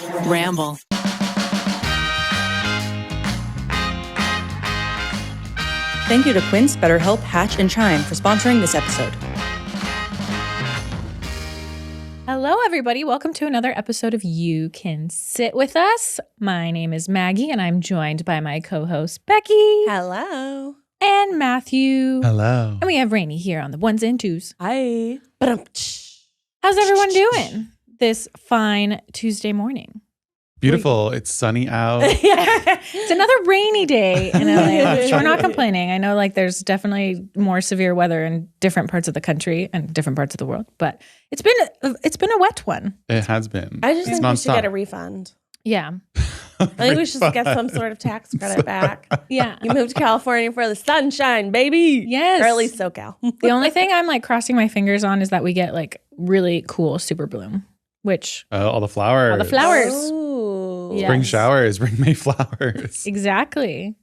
Ramble. Thank you to Quince, BetterHelp, Hatch, and Chime for sponsoring this episode. Hello, everybody. Welcome to another episode of You Can Sit With Us. My name is Maggie, and I'm joined by my co-host, Becky. Hello. And Matthew. Hello. And we have Rainie here on the ones and twos. Hi. How's everyone doing this fine Tuesday morning? Beautiful. It's sunny out. It's another rainy day in LA, which we're not complaining. I know like there's definitely more severe weather in different parts of the country and different parts of the world, but it's been a wet one. It has been. I just It's think we should nonstop. get a refund. Yeah. I think we should get some sort of tax credit back. Yeah. You moved to California for the sunshine, baby. Yes. Or at least SoCal. The only thing I'm like crossing my fingers on is that we get like really cool super bloom, which All the flowers. all the flowers. Ooh. Yeah. Spring Yes. showers. Bring May flowers. Exactly.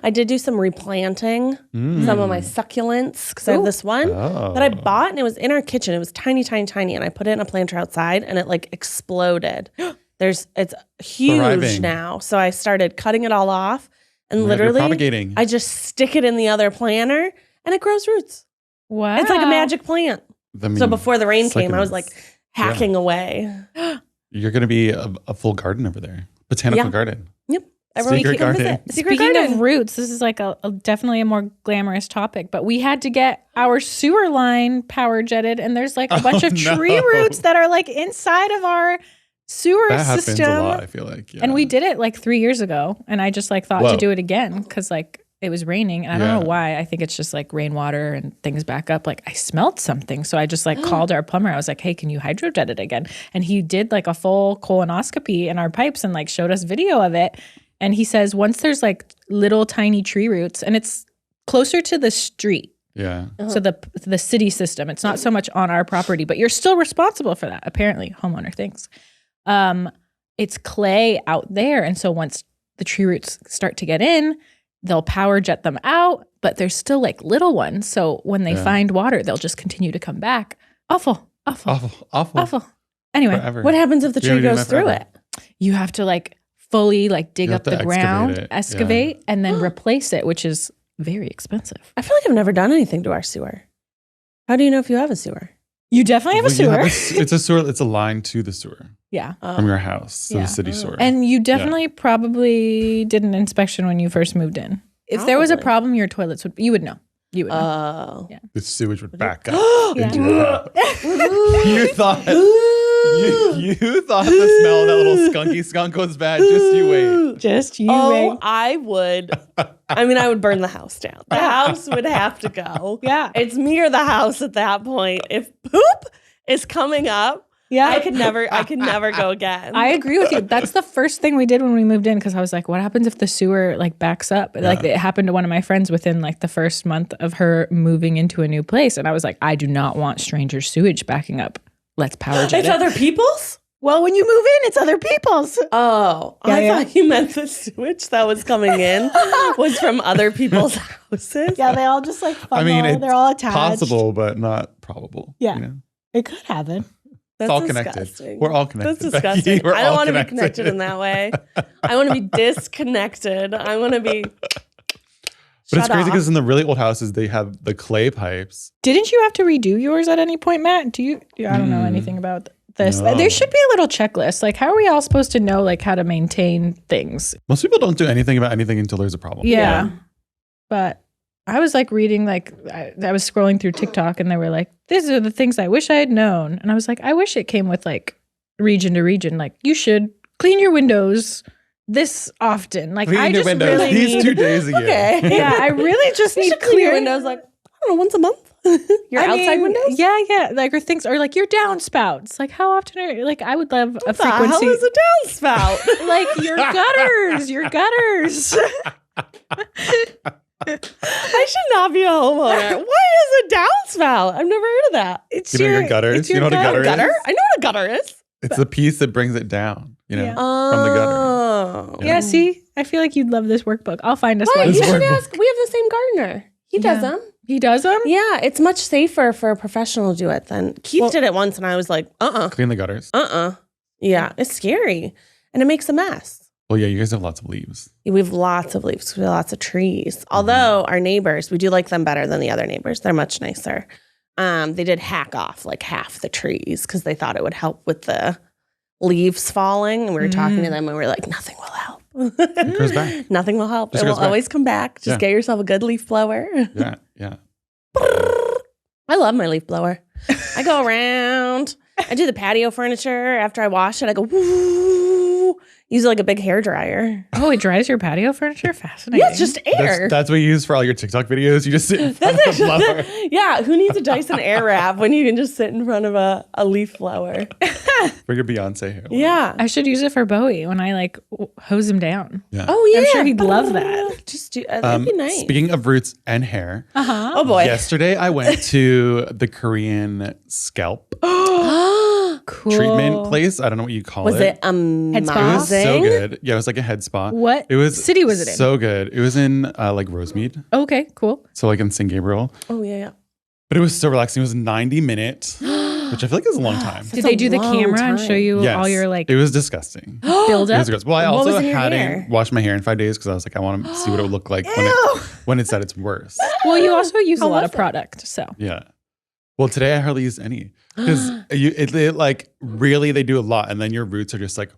I did do some replanting, some of my succulents, because I have this one that I bought, and it was in our kitchen. It was tiny, tiny, tiny, and I put it in a planter outside, and it like exploded. It's huge Thriving. now. So I started cutting it all off, and You're literally propagating. I just stick it in the other planter, and it grows roots. Wow. It's like a magic plant. I mean, So before the rain came, I was succulents. like hacking away. You're going to be a full garden over there. Botanical Yeah. garden. Yep. Everyone Secret can come garden. visit. Secret Speaking garden. of roots, this is like a definitely a more glamorous topic, but we had to get our sewer line power jetted, and there's like a bunch of tree roots that are like inside of our sewer That happens system. a lot, I feel like. Yeah. And we did it like 3 years ago, and I just like thought to Whoa. do it again because like it was raining, and I don't Yeah. know why. I think it's just like rainwater and things back up. Like I smelled something, so I just like called our plumber. I was like, "Hey, can you hydrojet it again?" And he did like a full colonoscopy in our pipes and like showed us video of it. And he says once there's like little tiny tree roots, and it's closer to the street, Yeah. so the city system. It's not so much on our property, but you're still responsible for that. Apparently, homeowner thinks. It's clay out there, and so once the tree roots start to get in, they'll power jet them out. But there's still like little ones, so when they find water, they'll just continue to come back. Awful. Anyway, Forever. What happens if the You don't tree do goes that through forever. it? you have to like fully like dig You up have the to ground, excavate it. excavate, and then replace it, which is very expensive. I feel like I've never done anything to our sewer. How do you know if you have a sewer? You definitely have a Well, you sewer. it's a sewer. It's a line to the sewer Yeah. from your house to Yeah. the city sewer. And you definitely probably did an inspection when you first moved in. If there was a Probably. problem, your toilets you would know. You would know. Oh. Yeah. the sewage would back up Yeah. into your house. You thought you thought the smell of that little skunky skunk was bad. Just you wait. Just you Oh, I would. I mean, I would burn the house down. The house would have to go. Yeah. It's me or the house at that point. If poop is coming up, Yeah. I could never go again. I agree with you. That's the first thing we did when we moved in because I was like, what happens if the sewer like backs up? Like it happened to one of my friends within like the first month of her moving into a new place. And I was like, I do not want stranger sewage backing up. Let's power jet It's it. other people's? Well, when you move in, it's other people's. Oh, Yeah, I yeah. thought you meant the sewage that was coming in was from other people's houses. Yeah, they all just like funnel. I mean, it's they're all attached. possible, but not probable. Yeah. You know? It could happen. That's It's all connected. disgusting. We're all connected. That's Becky. disgusting. We're I don't all want to be connected in that way. I want to be disconnected. I want to be. But it's shut crazy off. because in the really old houses, they have the clay pipes. Didn't you have to redo yours at any point, Matt? Do you? I don't know anything about this. No. There should be a little checklist. Like, how are we all supposed to know like how to maintain things? Most people don't do anything about anything until there's a problem. Yeah. But I was like reading, like, I was scrolling through TikTok and they were like, these are the things I wish I had known. And I was like, I wish it came with like region to region. Like, you should clean your windows this often. Like, Clean I your just windows really these need, 2 days a year. Okay. yeah, I really just You need should clean your clear windows like, I don't know, once a month. Your I outside mean, windows? Yeah. Like, or things, or like your downspouts. Like, how often are, like, I would love a What the hell frequency. is a downspout? Like, your gutters. I should not be a homeowner. What is a downspout? I've never heard of that. It's You know your gutters? it's You know what a gutter is? Gutter? I know what a gutter is. It's the piece that brings it down, you know, Yeah. from the gutter. Oh. Yeah, see? I feel like you'd love this workbook. I'll find us Why? one. You This should workbook. ask. We have the same gardener. He does Yeah. them. He does them? Yeah, it's much safer for a professional to do it than Keith did it once, and I was like, Clean the gutters. Yeah, it's scary. And it makes a mess. Well, yeah, you guys have lots of leaves. We have lots of leaves. We have lots of trees. Although our neighbors, we do like them better than the other neighbors. They're much nicer. They did hack off like half the trees because they thought it would help with the leaves falling. And we were talking to them and we were like, nothing will help. It goes back. Nothing will help. Just It will goes back. always come back. Just get yourself a good leaf blower. Yeah, yeah. I love my leaf blower. I go around. I do the patio furniture. After I wash it, I go, woo. Use it like a big hair dryer. Oh, it dries your patio furniture? Fascinating. Yeah, it's just air. That's what you use for all your TikTok videos. You just sit in front of the blower. Yeah, who needs a Dyson Airwrap when you can just sit in front of a leaf blower? For your Beyonce hair. Yeah. I should use it for Bowie when I like hose him down. Yeah. Oh, yeah. I'm sure he'd love that. Just do, that'd be nice. Speaking of roots and hair, Oh, boy. yesterday I went to the Korean scalp Cool. treatment place. I don't know what you call Was it spa? It was amazing? so good. Yeah, it was like a head spa. What It was city was it in? so good. It was in like Rosemead. Okay, cool. So like in St. Gabriel. Oh, yeah. But it was so relaxing. It was 90 minutes, which I feel like is a long time. Did they do the long camera and show time. you Yes. all your like It was disgusting. build It up? was gross. Well, I What was also in your hair? hadn't washed my hair in 5 days because I was like, I want to see what it would look like when it's at its worst. Well, you also use a lot was of it? product, so Yeah. Well, today I hardly used any because it like really they do a lot, and then your roots are just like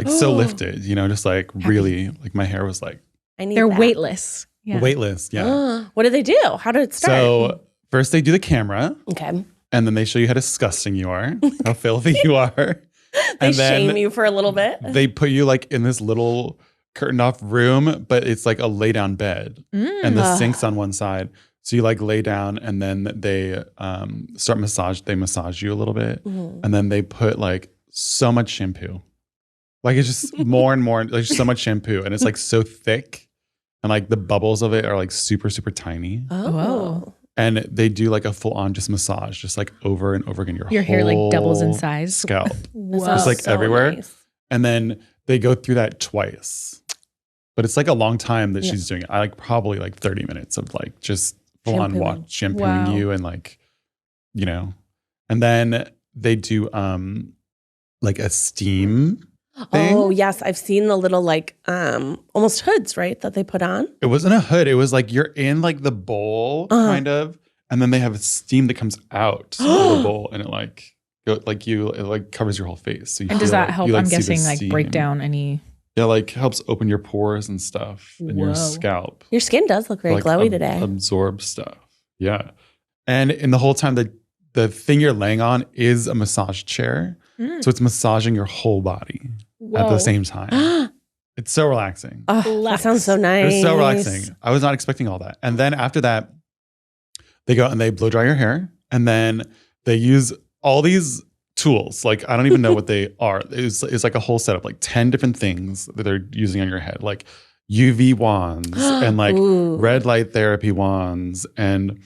so lifted, you know, just like really like my hair was like I need they're that. weightless. Yeah. weightless. Yeah. What did they do? How did it start? So first they do the camera, okay. and then they show you how disgusting you are, how filthy you are, They and then shame you for a little bit. they put you like in this little curtained off room, but it's like a lay down bed, and the sink's on one side. So you like lay down, and then they They massage you a little bit, and then they put like so much shampoo, like it's just more and more, like so much shampoo, and it's like so thick, and like the bubbles of it are like super super tiny, Whoa. and they do like a full on just massage, just like over and over again. Your hair like doubles in whole size. scalp, Whoa. just like So everywhere. nice. And then they go through that twice, but it's like a long time that she's doing it. I like probably like 30 minutes of like just full on shampooing Wow. you and like, you know, and then they do like a steam thing. Oh, yes. I've seen the little like almost hoods, right? That they put on. It wasn't a hood. It was like you're in like the bowl kind of, and then they have a steam that comes out of the bowl, and it like it like covers your whole face. So you And does feel that like- help? you, I'm see the guessing like break steam. down any. Yeah, like helps open your pores and stuff in your Whoa. scalp. Your skin does look very Like, glowy today. Absorb stuff. Yeah. And in the whole time, the thing you're laying on is a massage chair. So it's massaging your whole body at the Whoa. same time. It's so relaxing. Oh, that sounds so It nice. was so relaxing. I was not expecting all that. And then after that, they go and they blow dry your hair. And then they use all these tools. Like, I don't even know what they are. It's like a whole setup, like 10 different things that they're using on your head, like UV wands and like Ooh. red light therapy wands. And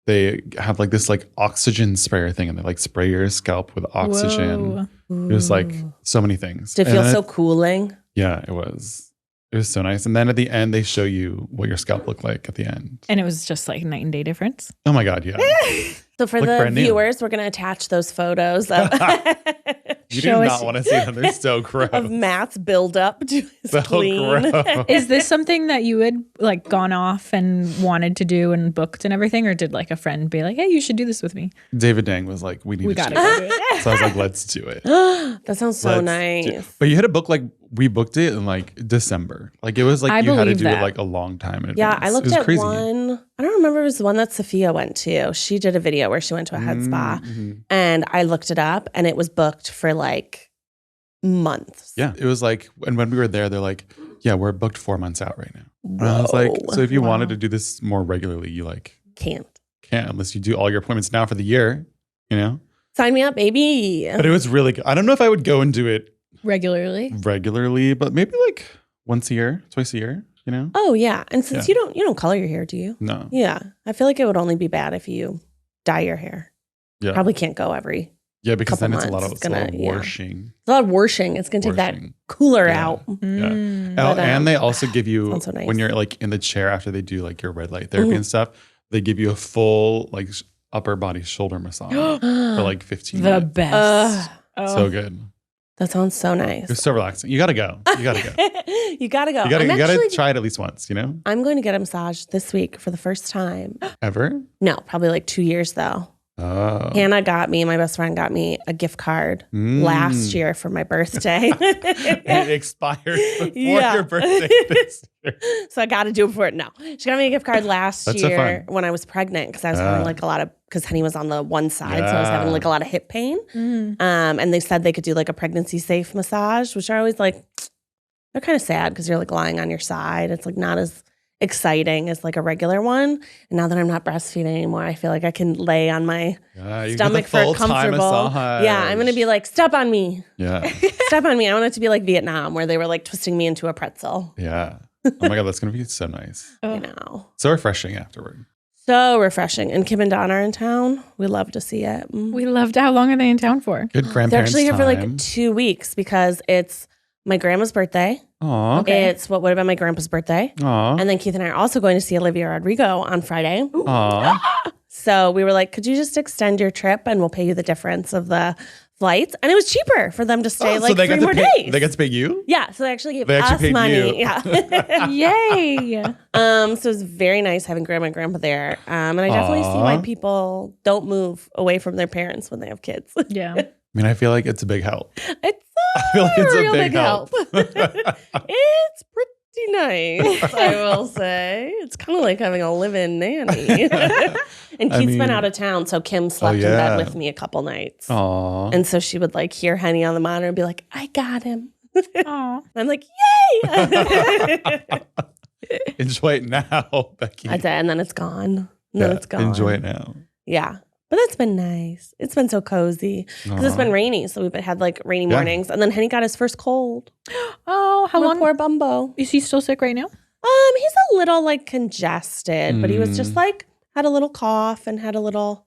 they have like this like oxygen sprayer thing, and they like spray your scalp with oxygen. Whoa. It was like so many things. Did it And feel then so cooling? yeah, it was. It was so nice. And then at the end, they show you what your scalp looked like at the end. And it was just like night and day difference. Oh my God, yeah. So for Look the brand new. viewers, we're going to attach those photos of, You Show do us- not want to see them. They're so gross. of Matt's build-up to his So clean. gross. Is this something that you had like gone off and wanted to do and booked and everything? Or did like a friend be like, hey, you should do this with me? David Dang was like, we need We to got do to it. go do it. So I was like, let's do it. That sounds so Let's nice. do it. But you had to book like, we booked it in like December. Like it was like I you had to believe do that. it like a long time in Yeah, advance. I looked it was at crazy. one. I don't remember if it was the one that Sophia went to. She did a video where she went to a head spa, Mhm. and I looked it up, and it was booked for like months. Yeah, it was like, and when we were there, they're like, yeah, we're booked 4 months out right now. And I was like, Whoa. so if you wanted Wow. to do this more regularly, you like Can't can't unless you do all your appointments now for the year, you know? sign me up, baby. But it was really good. I don't know if I would go and do it Regularly. regularly, but maybe like once a year, twice a year, you know? Oh yeah, and since Yeah. you don't color your hair, do you? No. Yeah, I feel like it would only be bad if you dye your hair. Yeah. Probably can't go every. Yeah, because couple then it's a lot months. of, it's a lot of Yeah. washing. It's a lot of washing. It's gonna take that Washing. cooler Yeah. out. Yeah. Mm. Oh, But, and they also give you, sounds so nice. when you're like in the chair after they do like your red light therapy Mhm. and stuff, they give you a full like upper body shoulder massage for like 15 The minutes. best. Ugh. So good. That sounds so nice. It's so relaxing. You got to go. You got to go. You got to go. You got to try it at least once, you know? I'm going to get a massage this week for the first time. Ever? No, probably like 2 years though. Oh. Hannah my best friend got me a gift card last year for my birthday. It expires before your birthday this year. So I got to do it before it. No, she got me a gift card last year when I was pregnant because I was having like a lot of, because Henny was on the one side. So I was having like a lot of hip pain. And they said they could do like a pregnancy safe massage, which are always like, they're kind of sad because you're like lying on your side. It's like not as exciting as like a regular one. And now that I'm not breastfeeding anymore, I feel like I can lay on my stomach for comfortable. Yeah, I'm gonna be like, step on me. Yeah. Step on me. I want it to be like Vietnam where they were like twisting me into a pretzel. Yeah. Oh my God, that's gonna be so nice. I know. So refreshing afterward. So refreshing. And Kim and Don are in town. We love to see it. We loved. How long are they in town for? Good grandparents. They're actually here for time. like 2 weeks because it's my grandma's birthday. Aw. Okay. It's what would have been my grandpa's birthday. Aw. And then Keith and I are also going to see Olivia Rodrigo on Friday. Aw. So we were like, could you just extend your trip and we'll pay you the difference of the flights? And it was cheaper for them to stay like 3 more days. They got to pay you? Yeah. So they actually gave They actually us paid money. you. Yeah. Yay. So it was very nice having grandma and grandpa there. And I definitely see why people don't move away from their parents when they have kids. Yeah. I mean, I feel like it's a big help. It's I feel like it's a real big help. It's pretty nice, I will say. It's kind of like having a live-in nanny. And Keith's been out of town, so Kim slept in bed with me a couple nights. Aw. And so she would like hear Henny on the monitor and be like, I got him. Aw. I'm like, yay! Enjoy it now, Becky. I did, and then it's gone. And then it's gone. Enjoy it now. Yeah. But that's been nice. It's been so cozy. Because it's been rainy. So we've had like rainy mornings. And then Henny got his first cold. Oh, how long? Poor Bumbo. Is he still sick right now? He's a little like congested, but he was just like, had a little cough and had a little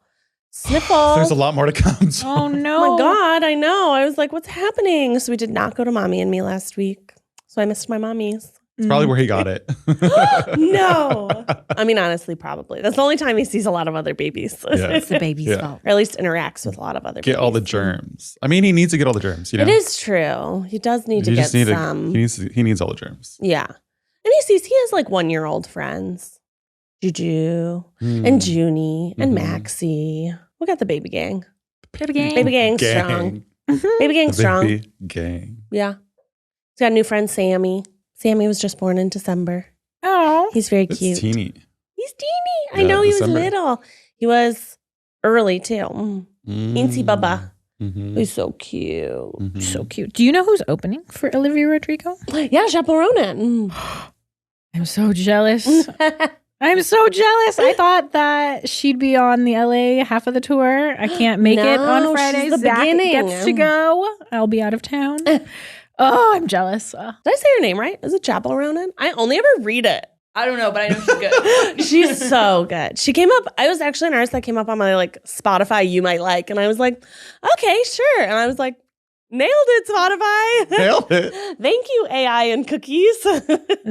sniffle. There's a lot more to come. So. Oh, no. Oh my God, I know. I was like, what's happening? So we did not go to Mommy and Me last week. So I missed my mommies. It's probably where he got it. No. I mean, honestly, probably. That's the only time he sees a lot of other babies. Yeah. It's the baby's fault. Or at least interacts with a lot of other Get babies. all the germs. I mean, he needs to get all the germs, you know? It is true. He does need to get some. He needs all the germs. Yeah. And he has like 1-year-old friends. Juju and Junie and Maxie. We got the baby gang. Baby gang. Baby gang strong. Baby gang strong. Baby gang. Yeah. He's got a new friend, Sammy. Sammy was just born in December. Oh. He's very It's cute. teeny. He's teeny. I Yeah, know he December. was little. He was early too. Teensy Bubba. Mm-hmm. He's so cute. Mm-hmm. So cute. Do you know who's opening for Olivia Rodrigo? Yeah, Chaperone. I'm so jealous. I'm so jealous. I thought that she'd be on the LA half of the tour. I can't make it on No, Friday. she's the Zach beginning. gets to go. I'll be out of town. Oh, I'm jealous. Did I say her name right? Is it Chaperone? I only ever read it. I don't know, but I know she's good. She's so good. She came up. I was actually an artist that came up on my like Spotify you might like. And I was like, okay, sure. And I was like, nailed it, Spotify. Nailed it. Thank you, AI and cookies.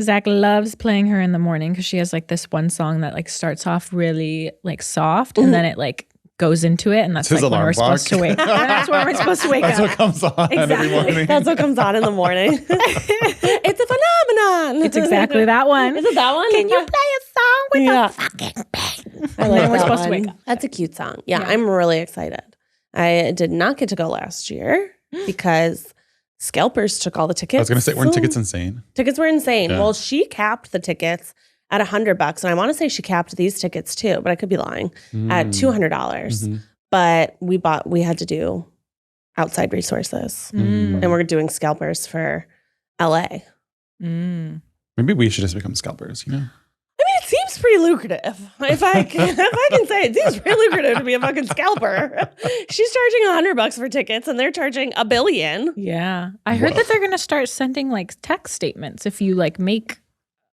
Zach loves playing her in the morning because she has like this one song that like starts off really like soft and then it like goes into it, and that's It's his like when alarm we're supposed to clock. wake. That's when we're supposed to wake That's up. what comes on every morning. That's what comes on in the morning. It's a phenomenon. It's exactly that one. Is it that one? Can you play a song with Yeah. a fucking bang? I And like then we're that supposed to one. wake up. That's a cute song. Yeah, Yeah. I'm really excited. I did not get to go last year because Scalpers took all the tickets. I was going to say, weren't tickets insane? Tickets were insane. Yeah. Well, she capped the tickets at $100, and I want to say she capped these tickets too, but I could be lying, at $200. Mhm. But we had to do outside resources, and we're doing Scalpers for LA. Mm. Maybe we should just become scalpers, you know? I mean, it seems pretty lucrative. If I can say it seems pretty lucrative to be a fucking scalper. She's charging $100 for tickets, and they're charging $1 billion. Yeah. I heard that they're going to start sending like text statements if you like make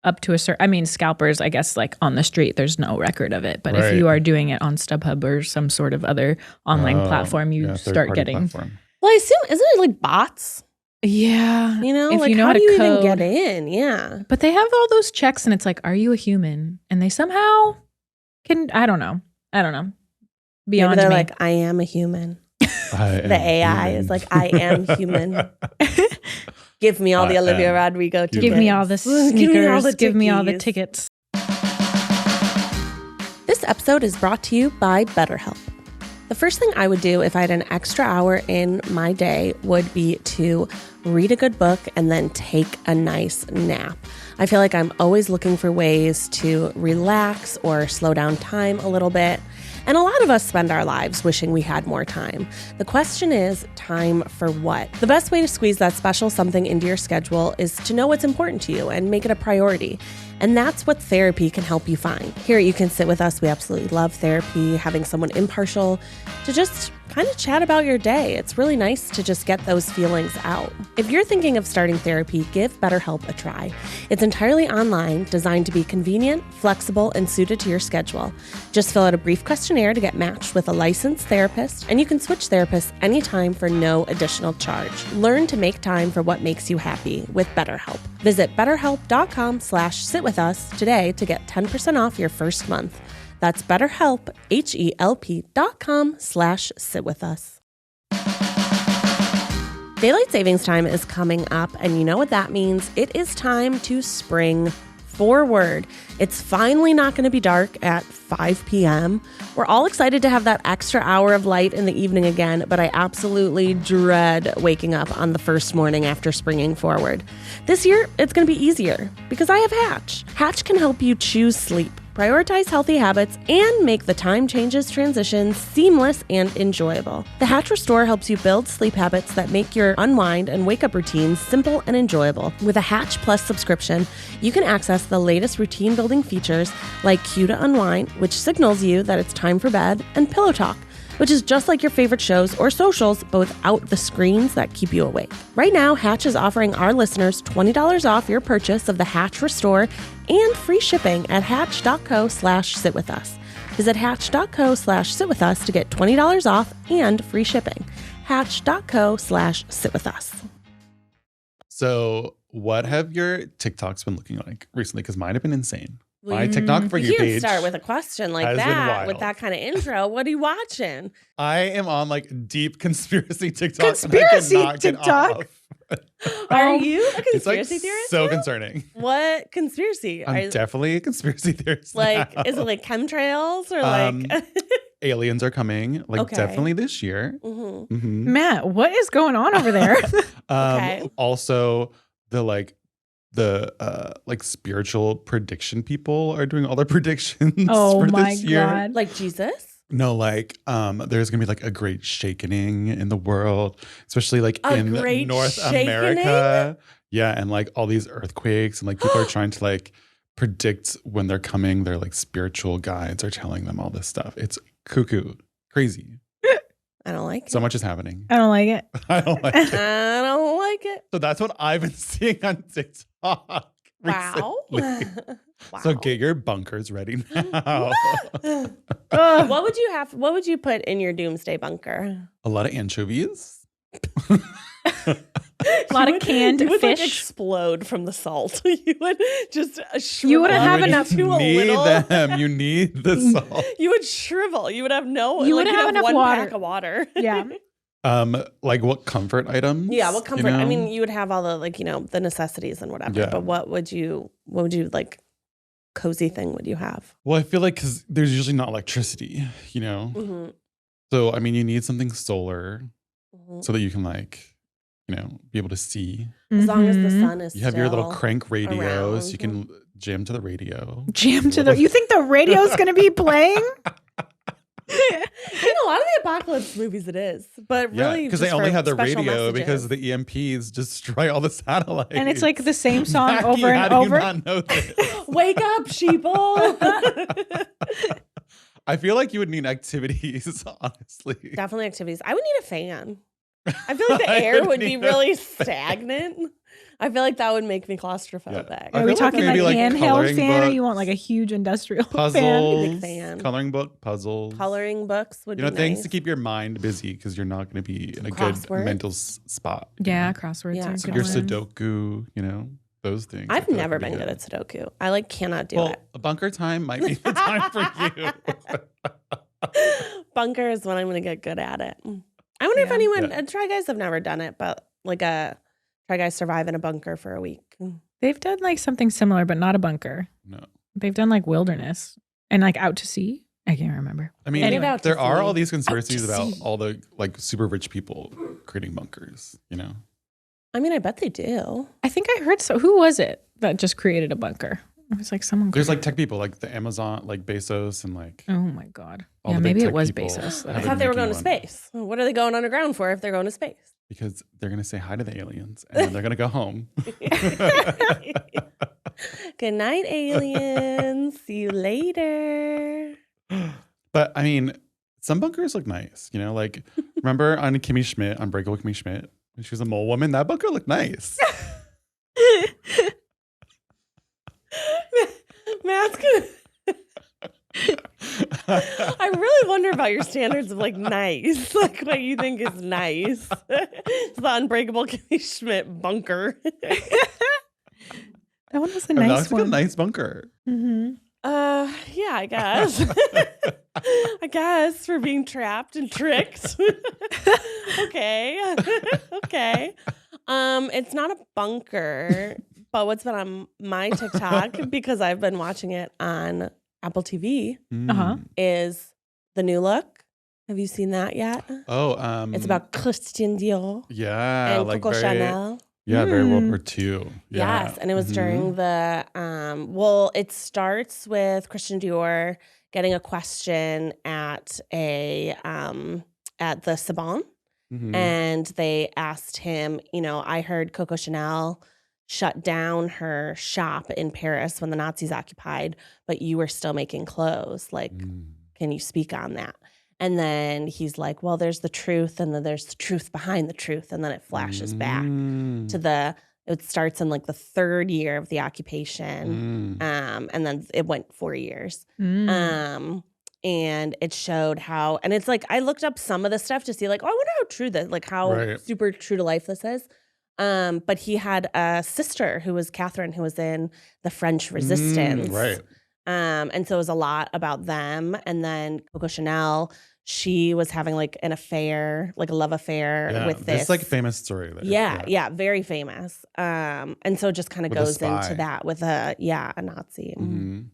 up to a certain, I mean, scalpers, I guess like on the street, there's no record of it. But Right. if you are doing it on StubHub or some sort of other online Oh, platform, you yeah, start third-party getting. platform. Well, I assume, isn't it like bots? Yeah. You know, If like you know how how do to you code. even get in? Yeah. But they have all those checks and it's like, are you a human? And they somehow can, I don't know. Beyond Maybe they're me. like, I am a human. The AI is like, I am human. Give me all the Olivia Rodrigo tickets. Give me all the sneakers. Give me all the tickets. This episode is brought to you by BetterHelp. The first thing I would do if I had an extra hour in my day would be to read a good book and then take a nice nap. I feel like I'm always looking for ways to relax or slow down time a little bit. And a lot of us spend our lives wishing we had more time. The question is, time for what? The best way to squeeze that special something into your schedule is to know what's important to you and make it a priority. And that's what therapy can help you find. Here at You Can Sit With Us, we absolutely love therapy, having someone impartial to just kind of chat about your day. It's really nice to just get those feelings out. If you're thinking of starting therapy, give BetterHelp a try. It's entirely online, designed to be convenient, flexible, and suited to your schedule. Just fill out a brief questionnaire to get matched with a licensed therapist, and you can switch therapists anytime for no additional charge. Learn to make time for what makes you happy with BetterHelp. Visit betterhelp.com/sitwithus today to get 10% off your first month. That's BetterHelp, HELP.com/sitwithus. Daylight savings time is coming up, and you know what that means. It is time to spring forward. It's finally not going to be dark at 5 p.m. We're all excited to have that extra hour of light in the evening again, but I absolutely dread waking up on the first morning after springing forward. This year, it's going to be easier because I have Hatch. Hatch can help you choose sleep, prioritize healthy habits, and make the time changes transitions seamless and enjoyable. The Hatch Restore helps you build sleep habits that make your unwind and wake up routines simple and enjoyable. With a Hatch Plus subscription, you can access the latest routine building features like Cue to Unwind, which signals you that it's time for bed, and Pillow Talk, which is just like your favorite shows or socials, but without the screens that keep you awake. Right now, Hatch is offering our listeners $20 off your purchase of the Hatch Restore and free shipping at hatch.co/sitwithus. Visit hatch.co/sitwithus to get $20 off and free shipping. Hatch.co/sitwithus. So what have your TikToks been looking like recently? Because mine have been insane. My TikTok for you can't page start with a question like that with that kind of intro. What are you watching? I am on like deep conspiracy TikTok. Conspiracy and I cannot TikTok? Get off. Are you a It's like conspiracy theorist? so now? concerning. What conspiracy? I'm definitely a conspiracy theorist. Like, now. is it like chemtrails or like aliens are coming? Like Okay. definitely this year. Mm-hmm. Mm-hmm. Matt, what is going on over there? Okay. Also, the spiritual prediction people are doing all their predictions for this year. God. Like Jesus? No, there's gonna be like a great shakening in the world, especially like A in great North shakening? America. Yeah, and like all these earthquakes, and like people are trying to like predict when they're coming. Their like spiritual guides are telling them all this stuff. It's cuckoo, crazy. I don't like it. So much is happening. I don't like it. I don't like it. I don't like it. So that's what I've been seeing on TikTok. Wow. recently. Wow. So get your bunkers ready now. What would you have? What would you put in your doomsday bunker? A lot of anchovies. A lot of canned You would like fish. explode from the salt. You would just shrivel. You wouldn't have would enough to a need little. them. You need the salt. You would shrivel. You would have no. You like, wouldn't you'd have enough one water. pack of water. Yeah. Like what comfort items? Yeah, what comfort? you know? I mean, you would have all the the necessities and whatever. Yeah. But what would you like? Cozy thing would you have? Well, I feel like because there's usually not electricity, you know. Mm-hmm. So I mean, you need something solar Mm-hmm. so that you can be able to see. As long as the Mhm. sun is You have your little still crank radio, so you around. can jam to the radio. Jam to the. You think the radio's going to be playing? In a lot of the apocalypse movies, it is, but Yeah, really, because they just only for have the special radio messages. because the EMPs destroy all the satellites. And it's like the same song Maggie, over and how do over. You not know this? Wake up, sheeple! I feel like you would need activities, honestly. Definitely activities. I would need a fan. I feel like the I air would would be need a really fan. stagnant. I feel like that would make me claustrophobic. Yeah. Are I we feel like talking maybe, like like, handheld coloring fan, or you books, want like a huge industrial fan? Puzzles, Big fan. coloring book, puzzles. Coloring books would be things nice. to keep your mind busy because you're not going to be in a Crosswords. good mental spot. Yeah, crosswords Yeah, are So good. your ones. Sudoku, those things. I I've feel like never would be been good at Sudoku. I cannot do Well, it. a bunker time might be the time for you. Bunker is when I'm going to get good at it. I wonder if anyone, Try Guys have never done it, but like Try Guys survive in a bunker for a week. They've done like something similar, but not a bunker. No. They've done like wilderness and like out to sea. I can't remember. I mean, Anyway. there are all these conspiracies about all the like super rich people creating bunkers, you know? I mean, I bet they do. I think I heard who was it that just created a bunker? It was like someone. There's like tech people, like the Amazon, like Bezos and like. Oh my God. all Yeah, the big maybe it tech was people Bezos. I have thought been they were making going to one. space. What are they going underground for if they're going to space? Because they're going to say hi to the aliens and then they're going to go home. Good night, aliens. See you later. But I mean, some bunkers look nice, you know, like remember on Kimmy Schmidt, Unbreakable Kimmy Schmidt, when she was a mole woman, that bunker looked nice. Matt's gonna. I really wonder about your standards of like nice, like what you think is nice. It's the Unbreakable Kimmy Schmidt bunker. That one was a I mean, nice that's like a one. nice bunker. Mm-hmm. Yeah, I guess. I guess for being trapped and tricked. Okay. Okay. It's not a bunker, but what's been on my TikTok, because I've been watching it on Apple TV, Uh-huh. is The New Look. Have you seen that yet? Oh, It's about Christian Dior yeah, and like Coco very, Chanel. yeah, very World War II. Yeah. Yes, and it was during the well, it starts with Christian Dior getting a question at the Sorbonne, Mhm. and they asked him, you know, I heard Coco Chanel shut down her shop in Paris when the Nazis occupied, but you were still making clothes. Like, can you speak on that? And then he's like, well, there's the truth, and then there's the truth behind the truth, and then it flashes back to it starts in like the third year of the occupation, and then it went 4 years. And it showed how, and it's like, I looked up some of the stuff to see like, oh, I wonder how true that, like how super true to life this is. But he had a sister who was Catherine, who was in the French Resistance. Right. And so it was a lot about them. And then Coco Chanel, she was having like an affair, like a love affair with this. It's like a famous story there. Yeah, very famous. And so it just kind of With a goes spy. into that with a Nazi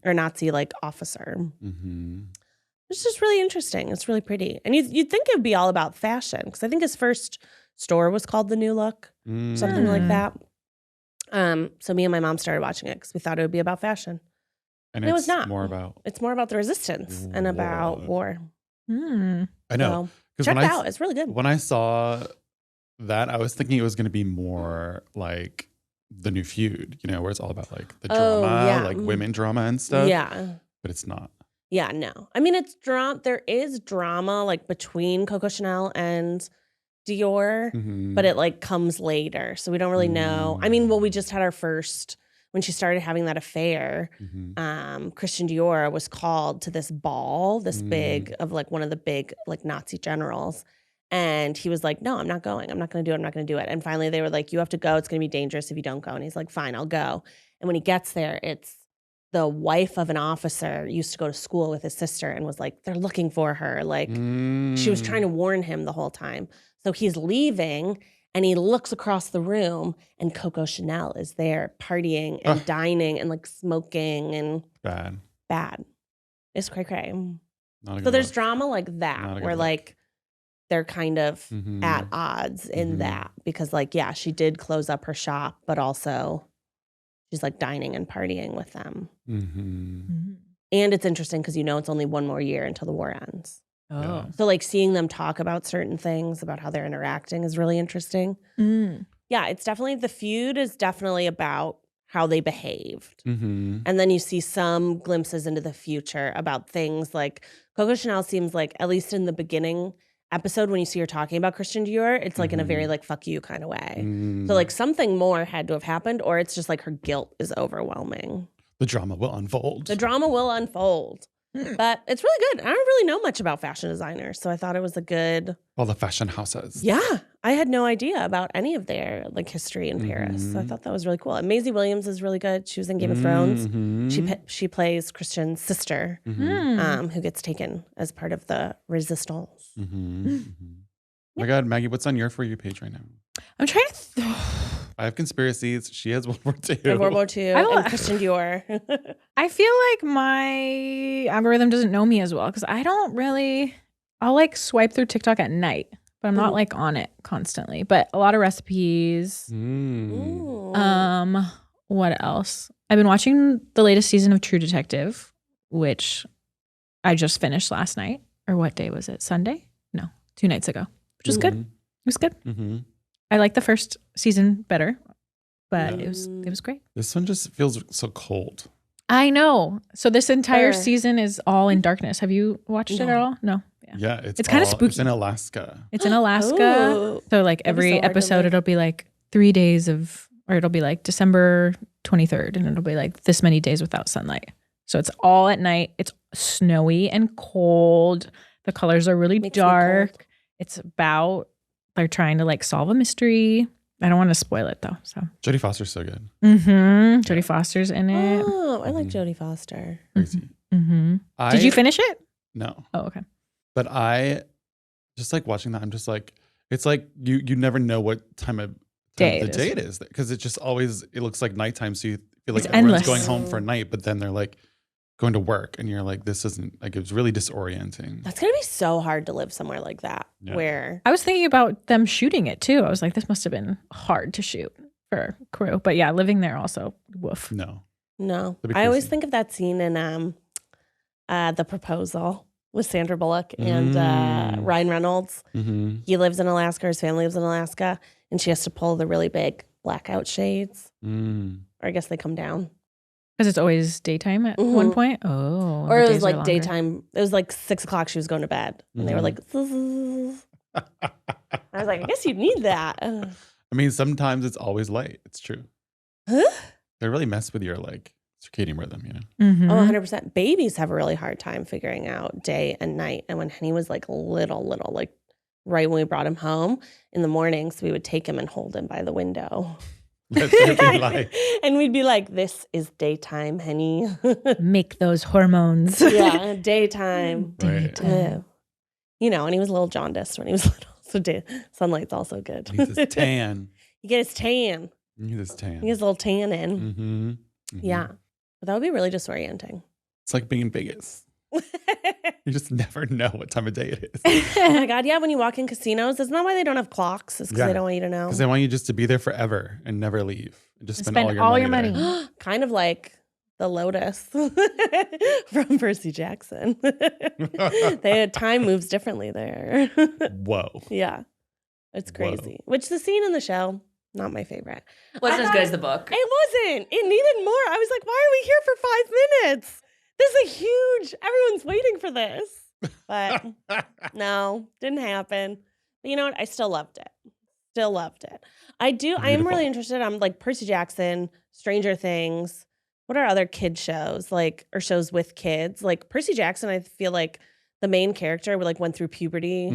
or Nazi like officer. Mm-hmm. It's just really interesting. It's really pretty. And you'd think it would be all about fashion, because I think his first store was called The New Look, something like that. So me and my mom started watching it because we thought it would be about fashion. And it was not. It's more about the resistance and about war. I know. So check it out. It's really good. When I saw that, I was thinking it was going to be more like The New Feud, you know, where it's all about like the drama, like women drama and stuff. Yeah. But it's not. Yeah, no. I mean, it's drama. There is drama like between Coco Chanel and Dior, but it like comes later. So we don't really know. I mean, well, we just had our first, when she started having that affair, Christian Dior was called to this ball, this big, of like one of the big like Nazi generals. And he was like, no, I'm not going. I'm not going to do it. I'm not going to do it. And finally they were like, you have to go. It's going to be dangerous if you don't go. And he's like, fine, I'll go. And when he gets there, it's the wife of an officer used to go to school with his sister and was like, they're looking for her. Like she was trying to warn him the whole time. So he's leaving and he looks across the room and Coco Chanel is there partying and dining and like smoking and bad. It's cray-cray. So there's drama like that where like they're kind of at odds in that, because like, yeah, she did close up her shop, but also she's like dining and partying with them. And it's interesting because, you know, it's only one more year until the war ends. Oh. So like seeing them talk about certain things, about how they're interacting is really interesting. Yeah, it's definitely, the feud is definitely about how they behaved. And then you see some glimpses into the future about things like Coco Chanel seems like, at least in the beginning episode when you see her talking about Christian Dior, it's like in a very like fuck you kind of way. So like something more had to have happened, or it's just like her guilt is overwhelming. The drama will unfold. The drama will unfold. But it's really good. I don't really know much about fashion designers, so I thought it was a good... All the fashion houses. Yeah. I had no idea about any of their like history in Paris. So I thought that was really cool. And Maisie Williams is really good. She was in Game of Thrones. She plays Christian's sister, who gets taken as part of the resistance. my God, Maggie, what's on your For You page right now? I'm trying to. I have conspiracies. She has World War II. And World War II and Christian Dior. I feel like my algorithm doesn't know me as well because I don't really. I'll like swipe through TikTok at night, but I'm not like on it constantly. But a lot of recipes. What else? I've been watching the latest season of True Detective, which I just finished last night. Or what day was it? Sunday? No, 2 nights ago, which was good. It was good. I like the first season better, but it was great. This one just feels so cold. I know. So this entire season is all in darkness. Have you watched it at all? No. Yeah, it's kind of spooky. It's in Alaska. It's in Alaska. Ooh. So like every episode, it'll be like 3 days of, or it'll be like December 23rd, and it'll be like this many days without sunlight. So it's all at night. It's snowy and cold. The colors are really dark. It's about, they're trying to like solve a mystery. I don't want to spoil it though. So Jodie Foster's so good. Jodie Foster's in it. Oh, I like Jodie Foster. Crazy. Did you finish it? No. Oh, okay. But I just like watching that. I'm just like, it's like you never know what time of day it is because it just always, it looks like nighttime. So you feel like everyone's going home for a night, but then they're like going to work and you're like, this isn't like, it's really disorienting. That's going to be so hard to live somewhere like that where. I was thinking about them shooting it too. I was like, this must have been hard to shoot for crew. But yeah, living there also, woof. No. I always think of that scene in The Proposal with Sandra Bullock and Ryan Reynolds. He lives in Alaska, his family lives in Alaska, and she has to pull the really big blackout shades. Or I guess they come down. Because it's always daytime at one point? Oh. Or it was like daytime. It was like 6 o'clock she was going to bed. And they were like, I was like, I guess you'd need that. I mean, sometimes it's always light. It's true. They really mess with your like circadian rhythm, you know? Oh, 100%. Babies have a really hard time figuring out day and night. And when Henny was like little, like right when we brought him home in the mornings, we would take him and hold him by the window. And we'd be like, this is daytime, Henny. Make those hormones. Yeah, daytime. Daytime. You know, and he was a little jaundiced when he was little. So sunlight's also good. He gets his tan. You get his tan. He gets his tan. He gets a little tan in. Yeah. But that would be really disorienting. It's like being in Vegas. You just never know what time of day it is. Oh my God. Yeah. When you walk in casinos, isn't that why they don't have clocks? It's because they don't want you to know. Because they want you just to be there forever and never leave. And just spend all your money. Kind of like the Lotus from Percy Jackson. Time moves differently there. Whoa. Yeah. It's crazy. Which the scene in the show, not my favorite. Wasn't as good as the book. It wasn't. It needed more. I was like, why are we here for 5 minutes? This is huge. Everyone's waiting for this. But no, didn't happen. But you know what? I still loved it. I am really interested. I'm like Percy Jackson, Stranger Things. What are other kid shows or shows with kids? Like Percy Jackson, I feel like the main character went through puberty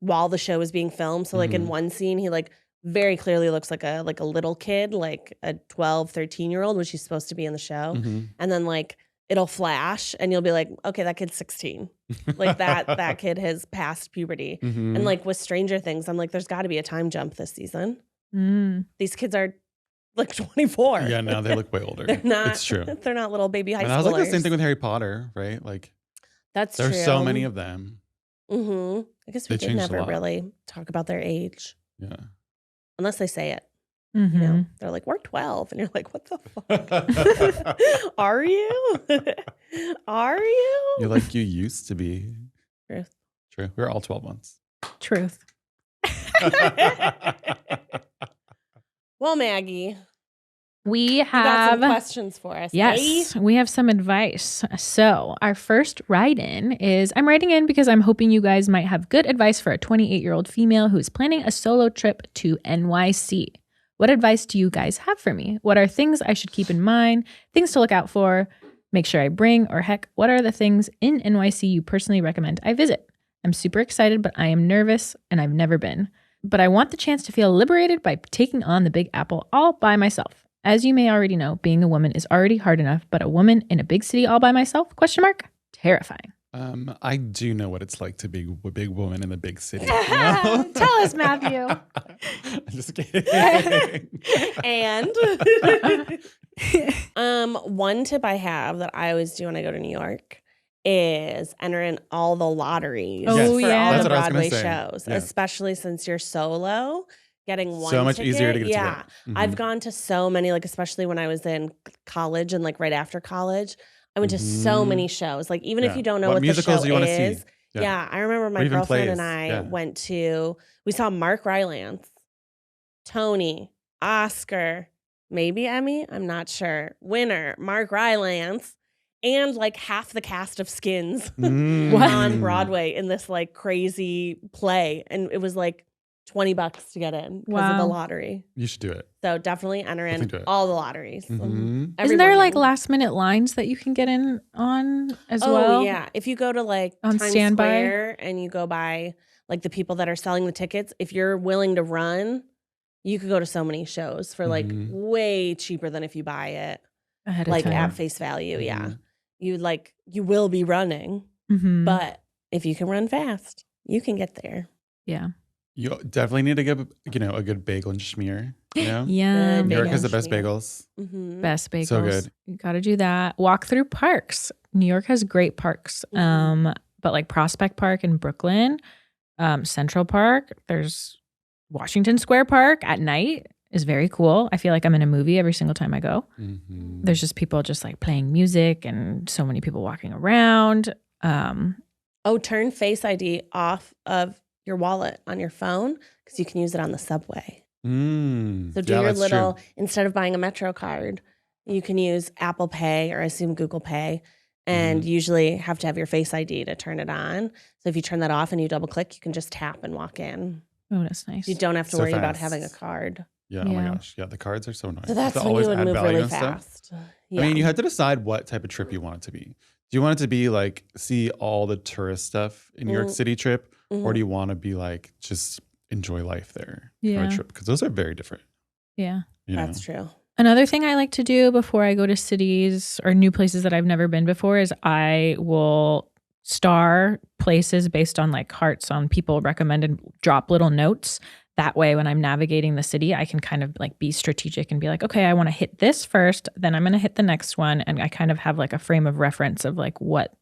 while the show was being filmed. So in one scene, he very clearly looks like a little kid, like a 12, 13-year-old, which he's supposed to be in the show. And then it'll flash and you'll be like, okay, that kid's 16. That kid has passed puberty. And with Stranger Things, I'm like, there's got to be a time jump this season. These kids are 24. Yeah, now they look way older. They're not. It's true. They're not little baby high schoolers. And I was like the same thing with Harry Potter, right? That's true. There's so many of them. I guess we did never really talk about their age. Yeah. Unless they say it. You know, they're like, we're 12. And you're like, what the fuck? Are you? Are you? You're like you used to be. Truth. True. We're all 12 months. Truth. Well, Maggie, we you got have some questions for us. Yes, we have some advice. So our first write-in is, I'm writing in because I'm hoping you guys might have good advice for a 28-year-old female who is planning a solo trip to NYC. What advice do you guys have for me? What are things I should keep in mind? Things to look out for? Make sure I bring? Or heck, what are the things in NYC you personally recommend I visit? I'm super excited, but I am nervous and I've never been. But I want the chance to feel liberated by taking on the Big Apple all by myself. As you may already know, being a woman is already hard enough, but a woman in a big city all by myself? ? Terrifying. I do know what it's like to be a big woman in a big city. Tell us, Matthew. I'm just kidding. And one tip I have that I always do when I go to New York is enter in all the lotteries Oh, for yeah. all That's the what I was gonna Broadway say. shows, Yeah. especially since you're solo. Getting one So much ticket, easier to get a yeah. ticket. Mhm. I've gone to so many, like especially when I was in college and like right after college, I went to so many shows. Like even if Yeah. you don't know What what the musicals show do you wanna see? is, Yeah. yeah. I remember my Or even girlfriend and plays. I Yeah. went to. We saw Mark Rylance, Tony, Oscar, maybe Emmy. I'm not sure. Winner Mark Rylance, and like half the cast of Skins on Broadway in this like crazy play, and it was like $20 to get in because of the Wow. lottery. You should do it. So definitely enter in Definitely do it. all the lotteries. Mhm. Every Isn't there like morning. last minute lines that you can get in on as Oh well? yeah, if you go to like On Times standby? Square and you go by like the people that are selling the tickets, if you're willing to run, you could go to so many shows for like Mhm. way cheaper than if you buy it Ahead of like time. at face value. Yeah, Mhm. you will be running, Mhm. but if you can run fast, you can get there. Yeah. You definitely need to get a good bagel and schmear. You know, Yeah. New York bagel has the and best schmear. bagels. Mm-hmm. Best bagels. So good. You got to do that. Walk through parks. New York has great parks. Mhm. But like Prospect Park in Brooklyn, Central Park, there's Washington Square Park at night is very cool. I feel like I'm in a movie every single time I go. Mhm. There's just people just like playing music and so many people walking around. Oh, turn Face ID off of your wallet on your phone because you can use it on the subway. So do Yeah, your that's little, true. instead of buying a Metro card, you can use Apple Pay or I assume Google Pay and usually have to have your Face ID to turn it on. So if you turn that off and you double click, you can just tap and walk in. Oh, that's nice. You don't have to So worry about fast. having a card. Yeah. Oh my Yeah. gosh. Yeah. The cards are so nice. So that's They when always you would add move value really and stuff. fast. I mean, you had to decide what type of trip you want it to be. Do you want it to be like see all the tourist stuff in New York City trip, or do you want to be like just enjoy life there kind Yeah. of trip? Because those are very different. Yeah. You know? That's true. Another thing I like to do before I go to cities or new places that I've never been before is I will star places based on like hearts on people recommended, drop little notes. That way, when I'm navigating the city, I can kind of like be strategic and be like, okay, I want to hit this first, then I'm going to hit the next one. And I kind of have like a frame of reference of like what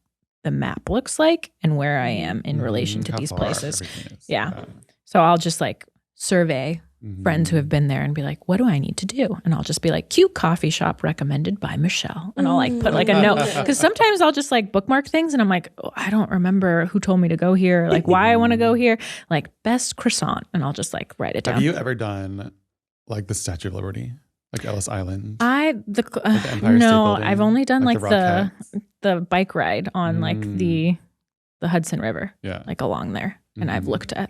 the map looks like and where I am in relation to How these far places. everything is. Yeah. So I'll just like survey friends who have been there and be like, what do I need to do? And I'll just be like, cute coffee shop recommended by Michelle. And I'll like put like a note. Because sometimes I'll just like bookmark things and I'm like, oh, I don't remember who told me to go here, like why I want to go here, like best croissant. And I'll just like write it down. Have you ever done like the Statue of Liberty, like Ellis Island? Empire State Building, I've only done like like the the bike ride on like the Hudson River, Yeah. like along there. And I've looked at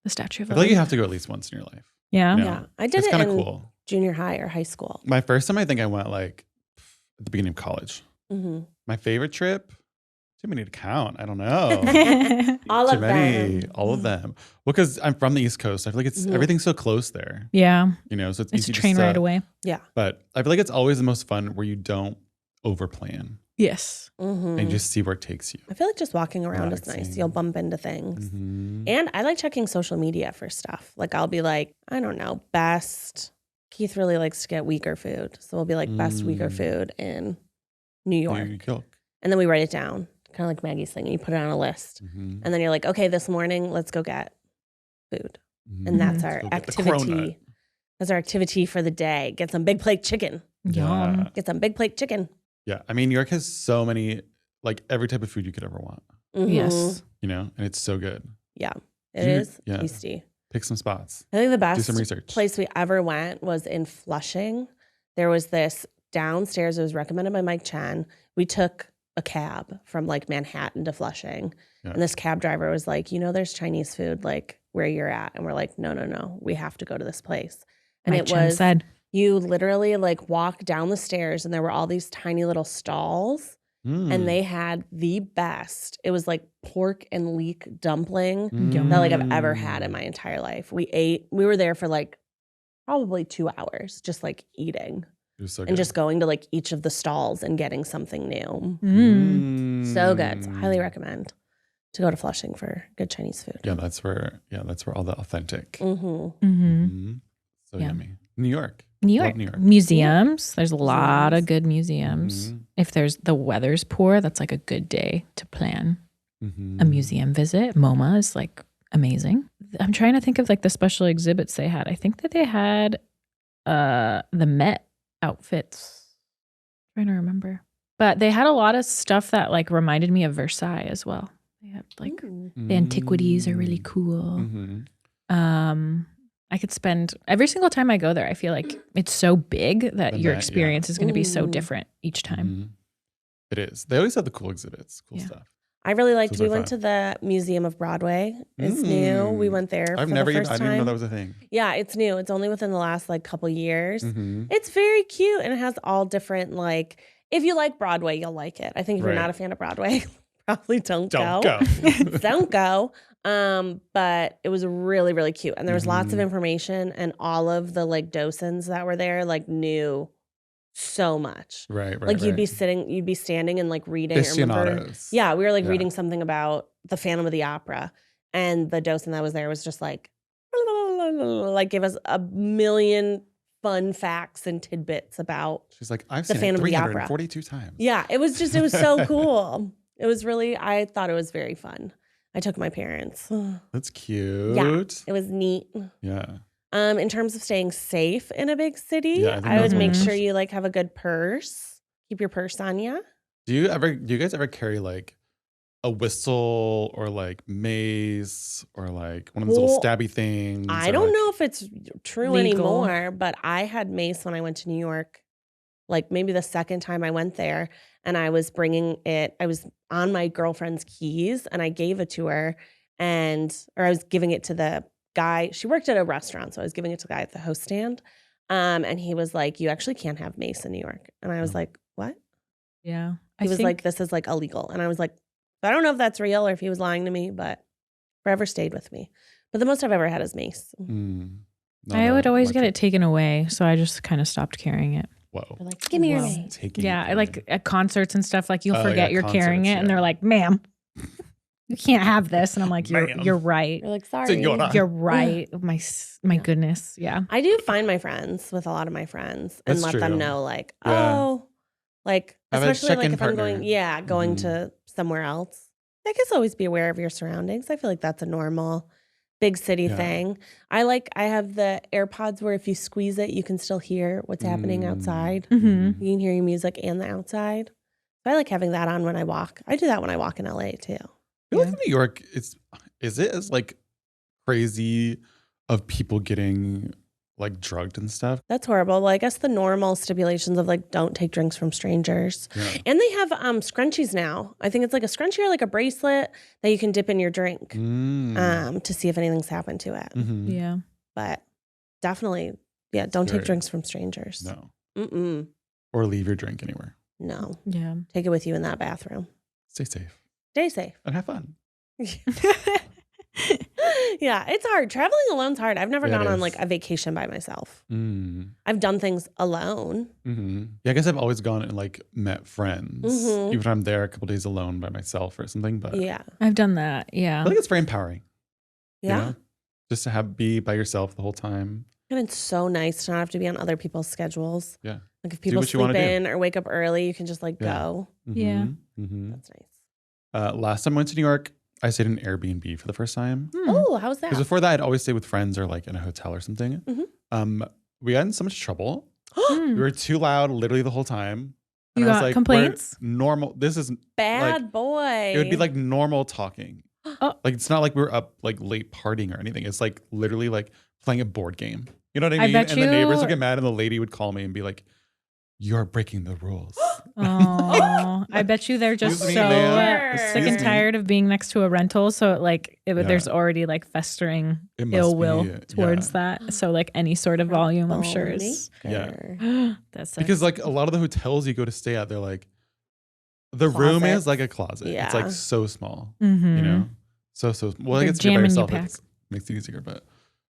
the Statue of I feel like you Liberty. have to go at least once in your life. Yeah. No. Yeah. I did It's it kind in of cool. junior high or high school. My first time, I think I went like at the beginning of college. Mm-hmm. My favorite trip, too many to count. I don't know. All Too of many, them. all of them. Well, because I'm from the East Coast, I feel like it's everything's so close there. Yeah. You know, so it's It's easy a train just to, right away. Yeah. But I feel like it's always the most fun where you don't overplan Yes. Mm-hmm. and just see where it takes you. I feel like just walking around is nice. Relaxing. You'll bump into things. Mhm. And I like checking social media for stuff. Like I'll be like, I don't know, Keith really likes to get weaker food. So we'll be like best weaker food in New York. New York. And then we write it down, kind of like Maggie's thing. You put it on a list. Mhm. And then you're like, okay, this morning, let's go get food. Mhm. And that's Let's our go get the activity. cronut. That's our activity for the day. Get some big plate chicken. Yum. Yeah. Get some big plate chicken. Yeah. I mean, New York has so many, like every type of food you could ever want, Mhm. Yes. you know, and it's so good. Yeah. It You- is yeah. tasty. Pick some spots. I think the Do best some research. place we ever went was in Flushing. There was this downstairs. It was recommended by Mike Chen. We took a cab from like Manhattan to Flushing. Yeah. And this cab driver was like, there's Chinese food like where you're at. And we're like, no. We have to go to this place. And Mike it Chen was, said. you literally like walk down the stairs and there were all these tiny little stalls. And they had the best. It was like pork and leek dumpling that like I've ever had in my entire life. We were there for like probably 2 hours just like eating. It was so good. and just going to like each of the stalls and getting something new. So good. So highly recommend to go to Flushing for good Chinese food. Yeah, that's where all the authentic. So Yeah. yummy. New York. New Love York. New York. Museums. There's a lot of good museums. Mhm. If the weather's poor, that's like a good day to plan Mhm. a museum visit. MoMA is like amazing. I'm trying to think of like the special exhibits they had. I think that they had the Met outfits. I'm trying to remember. But they had a lot of stuff that like reminded me of Versailles as well. They had like the antiquities are really cool. Mhm. I could spend every single time I go there, I feel like it's so big that The your Met, experience is going to be so Ooh. different each time. Mhm. It is. They always have the cool exhibits, cool Yeah. stuff. I really liked. Those We are went to fun. the Museum of Broadway. It's new. We Mm. went there I've for never the even, first I didn't even know that time. was a thing. Yeah, it's new. It's only within the last like couple years. Mhm. It's very cute and it has all different like. If you like Broadway, you'll like it. I think if you're Right. not a fan of Broadway, probably don't Don't go. go. Don't go. But it was really, really cute. And there was lots of Mhm. information and all of the like docents that were there like knew so much. Right. Like you'd be standing and like reading. I remember, Aficionados. yeah, we were like Yeah. reading something about the Phantom of the Opera. And the docent that was there was just like give us a million fun facts and tidbits about. She's like, I've The seen it Phantom of the Opera. 342 times. Yeah, it was so cool. It was really, I thought it was very fun. I took my parents. That's cute. It was neat. Yeah. In terms of staying safe in a big city, Yeah, I think I would that's make one. sure you like have a good purse. Keep your purse on you. Do you guys ever carry like a whistle or like mace or like one of those Well, little stabby things? I or, don't like- know if it's true Legal. anymore, but I had mace when I went to New York. Like maybe the second time I went there, and I was bringing it. I was on my girlfriend's keys, and I gave it to her, or I was giving it to the guy. She worked at a restaurant, so I was giving it to the guy at the host stand. And he was like, "You actually can't have mace in New York," and I was like, "What?" Yeah. He was like, "This is like illegal," and I was like, "I don't know if that's real or if he was lying to me, but forever stayed with me." But the most I've ever had is mace. Not I would a always get electric- it taken away. So I just kind of stopped carrying it. Whoa. They're like, "Give me your Wow. mace." Taking Yeah. it Like at concerts and stuff, like you'll Oh, forget yeah, you're carrying it concerts, and they're yeah. like, ma'am, you can't have this. And I'm like, Ma'am. you're right. You're like, "Sorry." Senora. You're right. My goodness. Yeah. I do find my friends with a lot of my friends and That's let true. them know, like, Yeah. oh, like, Have a especially like check-in if I'm partner. going Mhm. to somewhere else. I guess always be aware of your surroundings. I feel like that's a normal big city Yeah. thing. I have the AirPods where if you squeeze it, you can still hear what's happening outside. Mm-hmm. You can hear your music and the outside. So I like having that on when I walk. I do that when I walk in LA too. I feel like in New York, is it as like crazy of people getting like drugged and stuff? That's horrible. Well, I guess the normal stipulations of like don't take drinks from strangers. Yeah. And they have scrunchies now. I think it's like a scrunchie or like a bracelet that you can dip in your drink to see if anything's happened to it. Mhm. Yeah. But definitely, yeah, don't take Scary. drinks from strangers. No. Mm-mm. Or leave your drink anywhere. No. Yeah. Take it with you in that bathroom. Stay safe Stay safe. and have fun. Yeah, it's hard. Traveling alone's hard. I've never Yeah, it gone on is. like a vacation by myself. Mm. I've done things alone. Hmm. Yeah, I guess I've always gone and like met friends, Mhm. even if I'm there a couple days alone by myself or something. But Yeah. I've done that. I Yeah. think it's very empowering. you Yeah. know? Just to be by yourself the whole time. And it's so nice to not have to be on other people's schedules. Yeah. Like if people what you sleep wanna do. in or wake up early, you can just like Yeah. go. Yeah. Hmm. That's nice. Last time I went to New York, I stayed in an Airbnb for the first time. Oh, how's that? Because before that, I'd always stay with friends or like in a hotel or something. Mhm. We got in so much trouble. We were too loud literally the whole time. You I was got like, complaints? we're normal. This is Bad boy. it would be like normal talking. Oh. Like it's not like we're up like late partying or anything. It's like literally like playing a board game. You know what I I mean? bet And the neighbors you- would get mad and the lady would call me and be like, "You're breaking the rules." Oh, I bet you they're just Excuse me, so ma'am. sick Excuse and me. tired of being next to a rental. So there's already like festering It must ill will be, towards that. So like any sort of volume, I'm sure is Yeah. that's Because like a lot of the hotels you go to stay at, they're like, the room Closet. is like a closet. It's Yeah. like so small, Mm-hmm. you know? So, well, I They're guess if you're by jamming you yourself, back. it makes it easier, but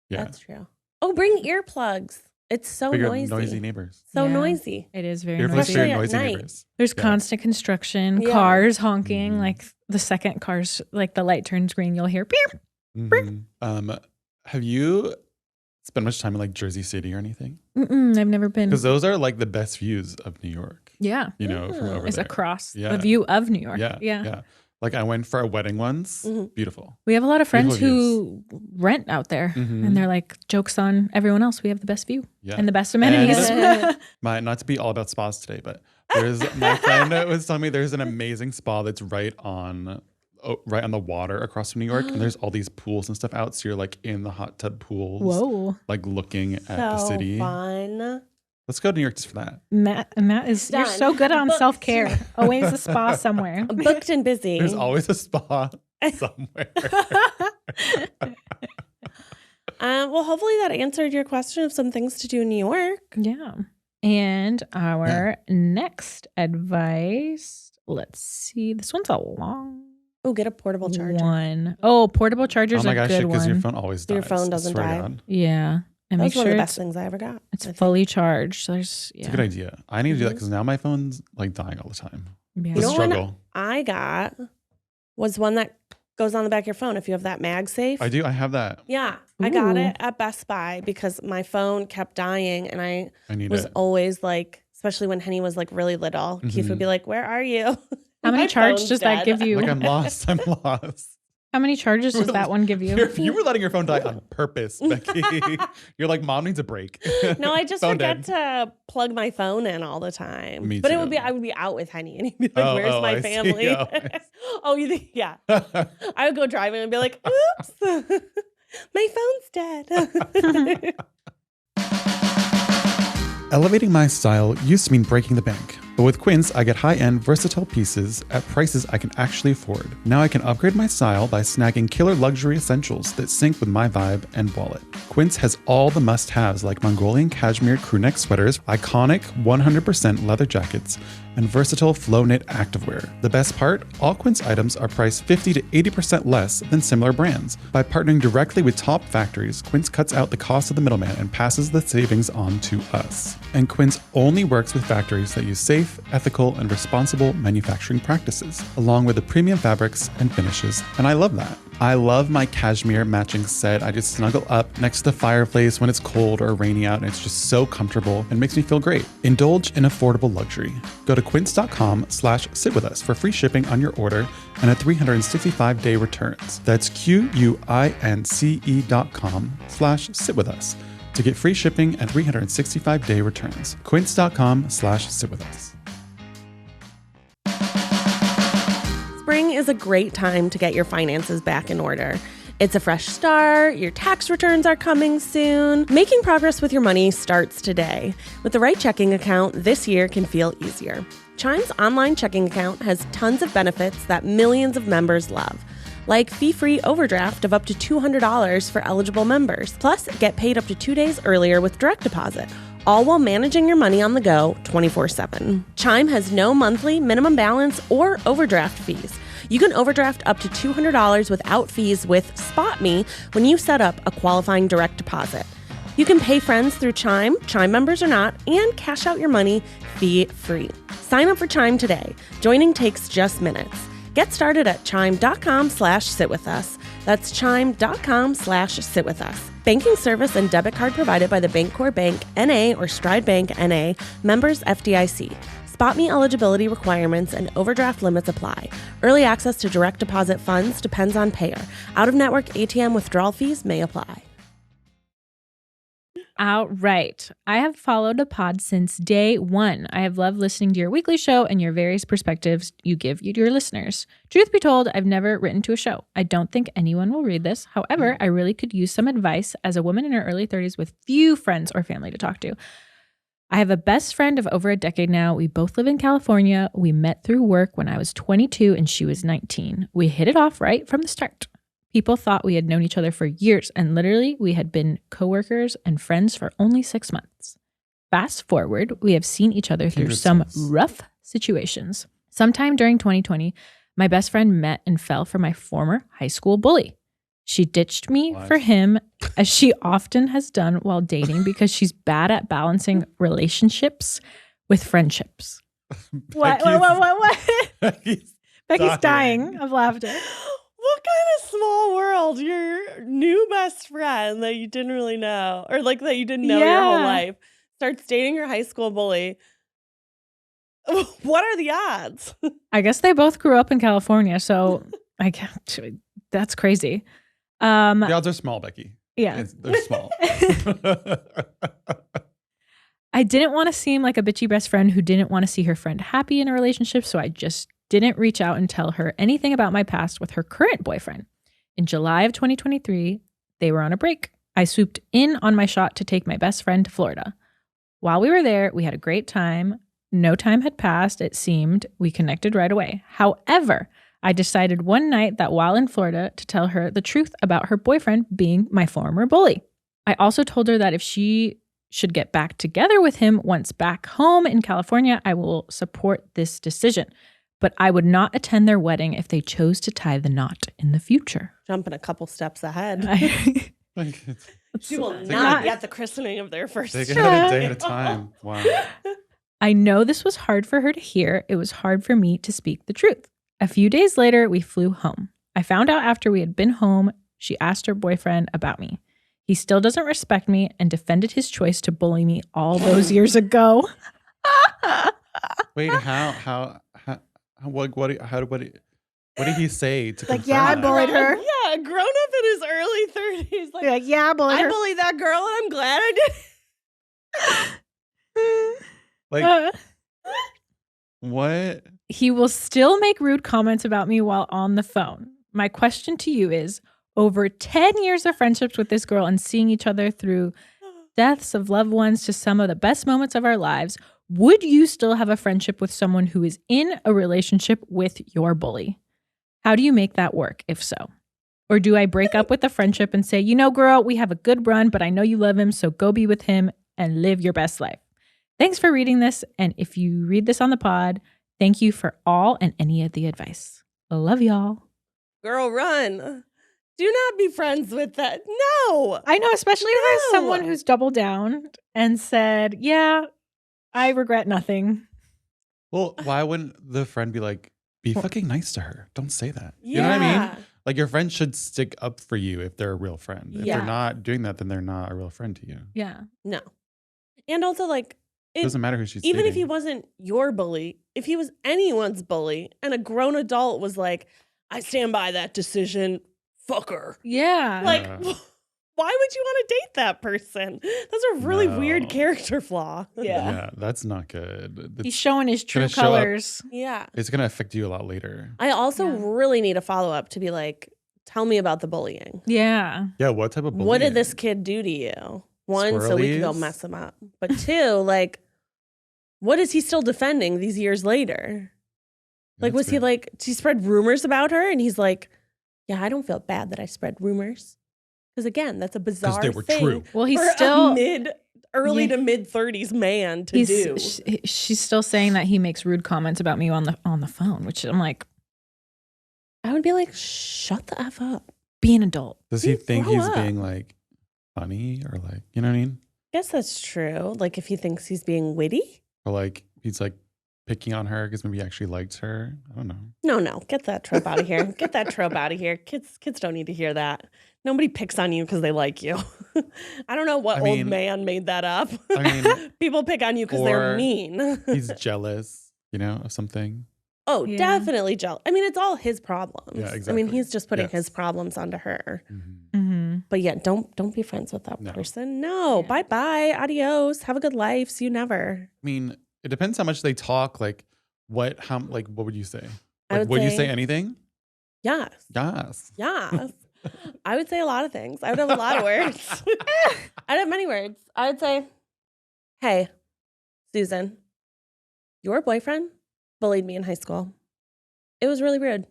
yeah. That's true. Oh, bring earplugs. It's so But noisy. noisy neighbors. So Yeah. noisy. It is very You're noisy. very Especially noisy at night. neighbors. There's Yeah. constant construction, Yeah. cars honking. Like the second cars, like the light turns green, you'll hear beep. Have you spent much time in like Jersey City or anything? I've never been. Because those are like the best views of New York. Yeah. You know, from over It's there. across Yeah. the view of New York. Yeah. Yeah. Like I went for a wedding once. Beautiful. We have a lot of friends Beautiful who rent out there Mhm. and they're like, jokes on everyone else. We have the best view Yeah. and the best amenities. Not to be all about spas today, but there's my friend was telling me there's an amazing spa that's right on the water across from New York, and there's all these pools and stuff out. So you're like in the hot tub pools, Whoa. like looking at the city. Fun. Let's go to New York just for that. Matt is, you're Done. so good on Booked. self-care. Always a spa somewhere. Booked and busy. There's always a spa somewhere. Well, hopefully that answered your question of some things to do in New York. Yeah. And our next advice, let's see. This one's a long Oh, get a portable charger. one. Oh, portable chargers Oh my are a gosh, good because your one. phone always dies. Your phone I doesn't swear to die. God. Yeah. And That make was one sure of the best it's, things I ever got. it's I think. fully charged. There's, It's a good idea. I need to do that because now my phone's like dying all the time. Yeah. The You know what struggle. I got was one that goes on the back of your phone if you have that MagSafe. I do. I have that. Yeah, I got Ooh. it at Best Buy because my phone kept dying, and I I need was it. always like, especially when Henny was like really little, Keith would be like, "Where are you?" How many My charges phone's does that dead. give you? Like I'm lost. I'm lost. How many charges does that one give you? You were letting your phone die on purpose, Becky. You're like, Mom needs a break. No, I just Phone forget dead. to plug my phone in all the time. Me But it too. would be I would be out with Henny, and he'd be like, Oh, "Where's my I see. family?" Oh. Oh, you think? Yeah, I would go driving and be like, "Oops, my phone's dead." Elevating my style used to mean breaking the bank. But with Quince, I get high-end, versatile pieces at prices I can actually afford. Now I can upgrade my style by snagging killer luxury essentials that sync with my vibe and wallet. Quince has all the must-haves like Mongolian cashmere crewneck sweaters, iconic 100% leather jackets, and versatile flow knit activewear. The best part? All Quince items are priced 50 to 80% less than similar brands. By partnering directly with top factories, Quince cuts out the cost of the middleman and passes the savings on to us. And Quince only works with factories that use safe, ethical, and responsible manufacturing practices, along with the premium fabrics and finishes. And I love that. I love my cashmere matching set. I just snuggle up next to the fireplace when it's cold or rainy out, and it's just so comfortable and makes me feel great. Indulge in affordable luxury. Go to quince.com/sitwithus for free shipping on your order and a 365-day returns. That's QUINCE.com/sitwithus to get free shipping and 365-day returns. Quince.com/sitwithus. Spring is a great time to get your finances back in order. It's a fresh start, your tax returns are coming soon. Making progress with your money starts today. With the right checking account, this year can feel easier. Chime's online checking account has tons of benefits that millions of members love, like fee-free overdraft of up to $200 for eligible members. Plus, get paid up to 2 days earlier with direct deposit, all while managing your money on the go 24/7. Chime has no monthly minimum balance or overdraft fees. You can overdraft up to $200 without fees with SpotMe when you set up a qualifying direct deposit. You can pay friends through Chime, Chime members or not, and cash out your money fee-free. Sign up for Chime today. Joining takes just minutes. Get started at chime.com/sitwithus. That's chime.com/sitwithus. Banking service and debit card provided by the Bancorp Bank, N.A. or Stride Bank, N.A., members FDIC. SpotMe eligibility requirements and overdraft limits apply. Early access to direct deposit funds depends on payer. Out-of-network ATM withdrawal fees may apply. Outright. I have followed the pod since day one. I have loved listening to your weekly show and your various perspectives you give your listeners. Truth be told, I've never written to a show. I don't think anyone will read this. However, I really could use some advice as a woman in her early 30s with few friends or family to talk to. I have a best friend of over a decade now. We both live in California. We met through work when I was 22 and she was 19. We hit it off right from the start. People thought we had known each other for years, and literally we had been coworkers and friends for only 6 months. Fast forward, we have seen each other through some rough situations. Sometime during 2020, my best friend met and fell for my former high school bully. She ditched me for him, as she often has done while dating, because she's bad at balancing relationships with friendships. What? Becky's dying of laughter. What kind of small world? Your new best friend that you didn't really know, or like that you didn't know your whole life, starts dating your high school bully. What are the odds? I guess they both grew up in California, so I can't. That's crazy. The odds are small, Becky. Yeah, they're small. I didn't want to seem like a bitchy best friend who didn't want to see her friend happy in a relationship, so I just didn't reach out and tell her anything about my past with her current boyfriend. In July of 2023, they were on a break. I swooped in on my shot to take my best friend to Florida. While we were there, we had a great time. No time had passed, it seemed. We connected right away. However, I decided one night that while in Florida to tell her the truth about her boyfriend being my former bully. I also told her that if she should get back together with him once back home in California, I will support this decision. But I would not attend their wedding if they chose to tie the knot in the future. Jumping a couple steps ahead. She will not be at the christening of their first child. Take it a day at a time. Wow. I know this was hard for her to hear. It was hard for me to speak the truth. A few days later, we flew home. I found out after we had been home, she asked her boyfriend about me. He still doesn't respect me and defended his choice to bully me all those years ago. Wait, what did he say to like, yeah, I bullied her. Yeah, grown up in his early 30s. Like, yeah, I bullied her. I bullied that girl and I'm glad I did. Like, what? He will still make rude comments about me while on the phone. My question to you is, over 10 years of friendships with this girl and seeing each other through deaths of loved ones to some of the best moments of our lives, would you still have a friendship with someone who is in a relationship with your bully? How do you make that work, if so? Or do I break up with the friendship and say, you know, girl, we have a good run, but I know you love him, so go be with him and live your best life. Thanks for reading this. And if you read this on the pod, thank you for all and any of the advice. Love y'all. Girl, run. Do not be friends with that. No. I know, especially if there's someone who's doubled down and said, yeah, I regret nothing. Well, why wouldn't the friend be like, be fucking nice to her? Don't say that. Yeah. You know what I mean? Like, your friend should stick up for you if they're a real friend. If they're not doing that, then they're not a real friend to you. Yeah. No. And also, like, It doesn't matter who she's even dating. if he wasn't your bully, if he was anyone's bully and a grown adult was like, I stand by that decision, fuck her. Yeah. Like, why would you want to date that person? That's a really weird character flaw. Yeah, that's not good. He's showing his true gonna show up- colors. Yeah. It's going to affect you a lot later. I also really need a follow-up to be like, tell me about the bullying. Yeah. Yeah, what type of bullying? What did this kid do to you? One, so we could go Swirlies? mess him up. But two, like, what is he still defending these years later? Like, was he like, she spread rumors about her? And he's like, yeah, I don't feel bad that I spread rumors. Because again, that's a bizarre they were thing true. Well, he's for still early to mid 30s man to do. She's still saying that he makes rude comments about me on the phone, which I'm like, I would be like, shut the F up. be an adult. Does he think grow he's up. being like funny or like, you know what I mean? I guess that's true. Like, if he thinks he's being witty. Or like he's like picking on her because maybe he actually likes her. I don't know. No, get that trope out of here. Get that trope out of here. Kids don't need to hear that. Nobody picks on you because they like you. I don't know what old man made that up. People pick on you because they're mean. He's jealous, of something. Oh, definitely jealous. I mean, it's all his problems. Yeah, exactly. I mean, he's just putting his problems onto her. Mm-hmm. But yeah, don't be friends with that person. No, bye-bye, adios, have a good life, see you never. I mean, it depends how much they talk. Like, what would you say? I Like, would you say anything? Yes. Yes. Yes. I would say a lot of things. I would have a lot of words. I'd have many words. I would say, hey, Susan, your boyfriend bullied me in high school. It was really rude.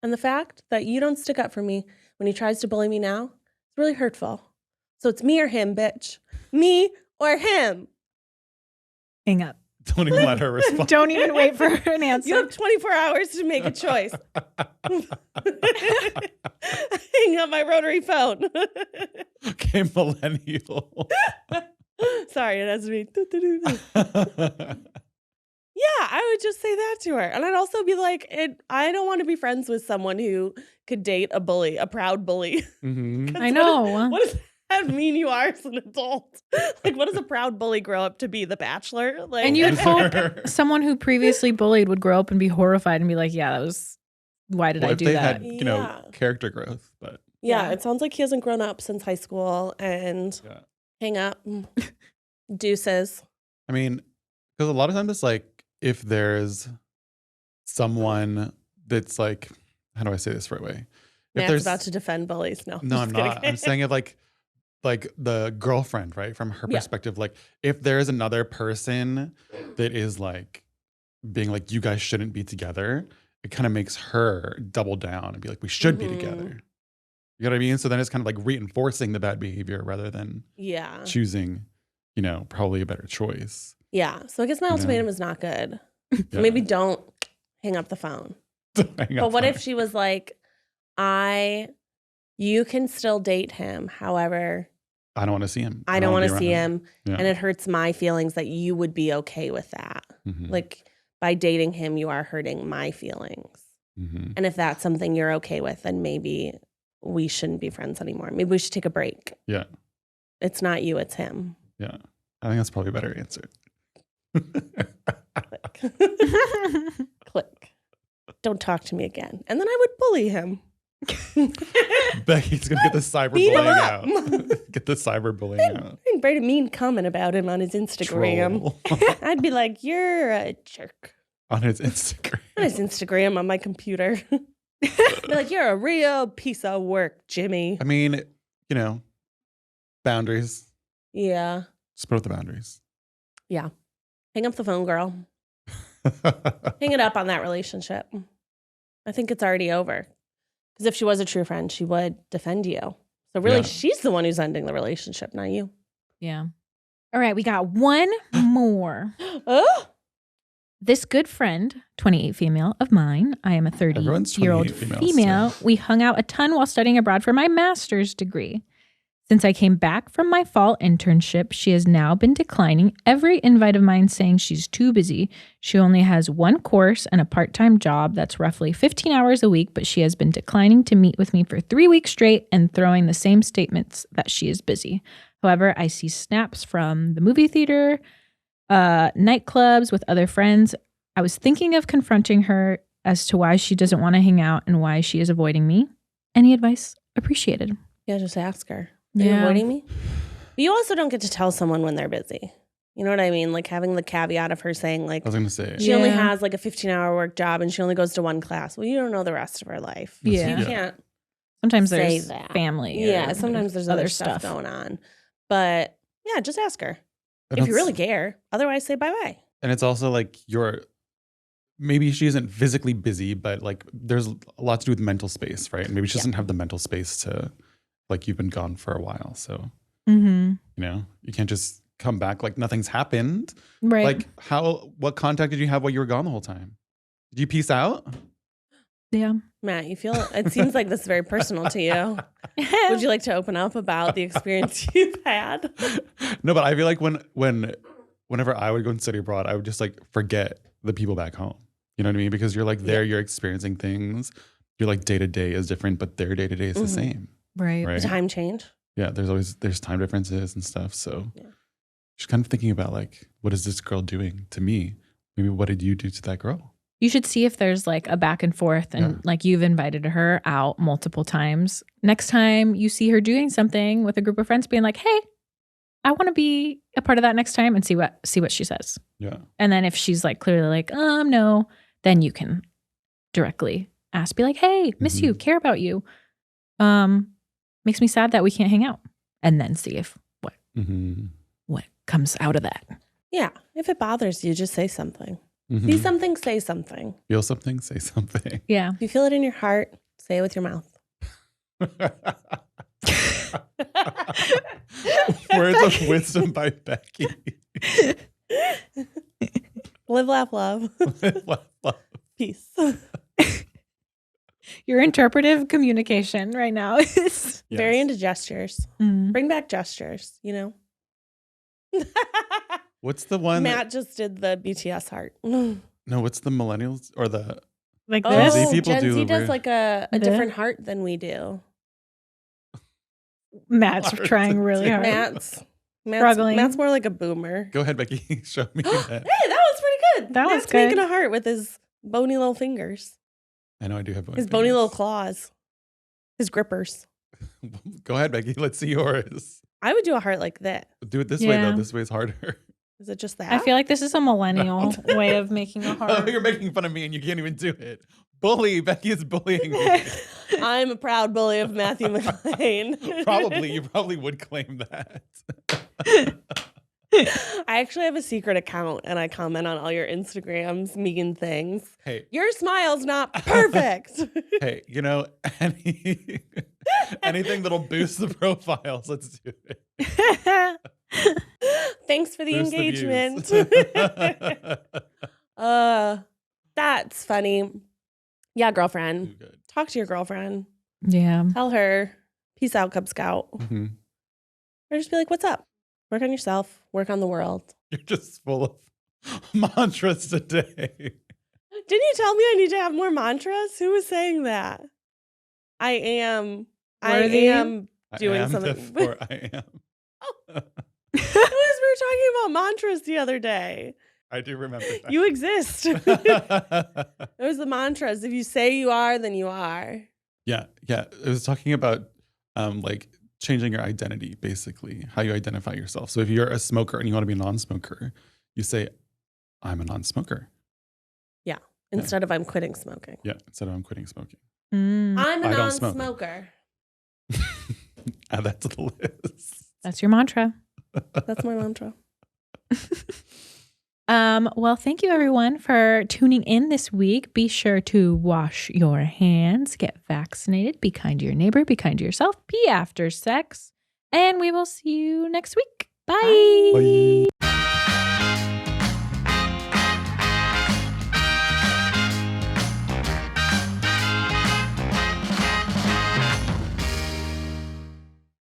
And the fact that you don't stick up for me when he tries to bully me now, it's really hurtful. So it's me or him, bitch. Me or him. Hang up. Don't even let her respond. Don't even wait for an answer. You have 24 hours to make a choice. Hang up my rotary phone. Okay, millennial. Sorry, it has to be. Yeah, I would just say that to her. And I'd also be like, I don't want to be friends with someone who could date a bully, a proud bully. Mm-hmm. I know. What does that mean you are as an adult? Like, what does a proud bully grow up to be? The Bachelor? Like, And you'd hope someone who previously bullied would grow up and be horrified and be like, yeah, that was, why did I do they that? had, character growth, but yeah, it sounds like he hasn't grown up since high school and hang up. Deuces. I mean, because a lot of times it's like, if there's someone that's like, how do I say this the right way? If Matt's about to defend bullies. No, I'm not. I'm saying it like the girlfriend, right? From her perspective, like if there's another person that is like being like, you guys shouldn't be together, it kind of makes her double down and be like, we should be together. You know what I mean? So then it's kind of like reinforcing the bad behavior rather than choosing, probably a better choice. Yeah. So I guess my ultimatum is not good. So maybe don't hang up the phone. But what if she was like, you can still date him. However, I don't want to see him. I don't want to see him. Yeah. And it hurts my feelings that you would be okay with that. Mm-hmm. Like by dating him, you are hurting my feelings. Mm-hmm. And if that's something you're okay with, then maybe we shouldn't be friends anymore. Maybe we should take a break. Yeah. It's not you, it's him. Yeah. I think that's probably a better answer. Click. Don't talk to me again. And then I would bully him. Becky's gonna get the cyberbullying out. Get the cyberbullying out. I'd write a mean comment about him on his Instagram. I'd be like, "You're a jerk." On his Instagram. On his Instagram on my computer. Be like, "You're a real piece of work, Jimmy." I mean, boundaries. Yeah. Just put up the boundaries. Yeah. Hang up the phone, girl. Hang it up on that relationship. I think it's already over. Because if she was a true friend, she would defend you. So really, she's the one who's ending the relationship, not you. Yeah. All right, we got one more. This good friend, 28 female of mine, I am a 30-year-old female. So. We hung out a ton while studying abroad for my master's degree. Since I came back from my fall internship, she has now been declining every invite of mine, saying she's too busy. She only has one course and a part-time job that's roughly 15 hours a week, but she has been declining to meet with me for 3 weeks straight and throwing the same statements that she is busy. However, I see snaps from the movie theater, nightclubs with other friends. I was thinking of confronting her as to why she doesn't want to hang out and why she is avoiding me. Any advice? Appreciated. Yeah, just ask her. Are you avoiding me? But you also don't get to tell someone when they're busy. You know what I mean? Like having the caveat of her saying like, I was going to say, she only has like a 15-hour work job and she only goes to one class. Well, you don't know the rest of her life. Yeah. So you can't sometimes say there's that. family. Yeah, sometimes there's other stuff going on. But yeah, just ask her. If you really care. Otherwise, say bye-bye. And it's also like maybe she isn't physically busy, but like there's a lot to do with mental space, right? And maybe she doesn't have the mental space to, like, you've been gone for a while. So, you can't just come back like nothing's happened. Right. Like what contact did you have while you were gone the whole time? Did you peace out? Yeah. Matt, it seems like this is very personal to you. Would you like to open up about the experience you've had? No, but I feel like whenever I would go and study abroad, I would just like forget the people back home. You know what I mean? Because you're like there, you're experiencing things. You're like day to day is different, but their day to day is the same. Right. The time change. Yeah, there's time differences and stuff. So just kind of thinking about like, what is this girl doing to me? Maybe what did you do to that girl? You should see if there's like a back and forth and like you've invited her out multiple times. Next time you see her doing something with a group of friends being like, hey, I want to be a part of that next time, and see what she says. Yeah. And then if she's like clearly like, no, then you can directly ask, be like, hey, miss you, care about you. Makes me sad that we can't hang out. And then see if what comes out of that. Yeah. If it bothers you, just say something. See something, say something. Feel something, say something. Yeah. If you feel it in your heart, say it with your mouth. Words of wisdom by Becky. Live, laugh, love. Peace. Your interpretive communication right now is very into gestures. Bring back gestures, you know? What's the one? Matt just did the BTS heart. No, what's the millennials or the like Gen this? Z people Gen do Z does weird- like a different heart than we do. Matt's trying really hard. Matt's Struggling. Matt's more like a boomer. Go ahead, Becky. Show me Hey, that. that was pretty good. That was Matt's good. making a heart with his bony little fingers. I know I do have His bony little claws. His grippers. Go ahead, Becky. Let's see yours. I would do a heart like that. Do it this way, Yeah. though. This way is harder. Is it just that? I feel like this is a millennial way of making a Oh, heart. you're making fun of me and you can't even do it. Bully. Becky is bullying me. I'm a proud bully of Matthew McLean. Probably. You probably would claim that. I actually have a secret account and I comment on all your Instagrams, mean things. Hey. Your smile's not perfect. Hey, you know, anything that'll boost the profiles, let's do it. Thanks for the Boost engagement. The That's funny. Yeah, girlfriend. Too good. Talk to your girlfriend. Yeah. Tell her, peace out, Cub Scout. Mhm. Or just be like, what's up? Work on yourself. Work on the world. You're just full of mantras today. Didn't you tell me I need to have more mantras? Who was saying that? I am Worthy? doing I am, something. therefore I am. We were talking about mantras the other day. I do remember that. You exist. It was the mantras. If you say you are, then you are. Yeah. It was talking about like changing your identity, basically, how you identify yourself. So if you're a smoker and you want to be a non-smoker, you say, I'm a non-smoker. Yeah. Instead of I'm quitting smoking. Yeah, instead of I'm quitting smoking. Mm, I'm a I don't smoke. non-smoker. Add that to the list. that's your mantra. That's my mantra. Well, thank you everyone for tuning in this week. Be sure to wash your hands, get vaccinated, be kind to your neighbor, be kind to yourself, pee after sex, and we will see you next week. Bye. Bye.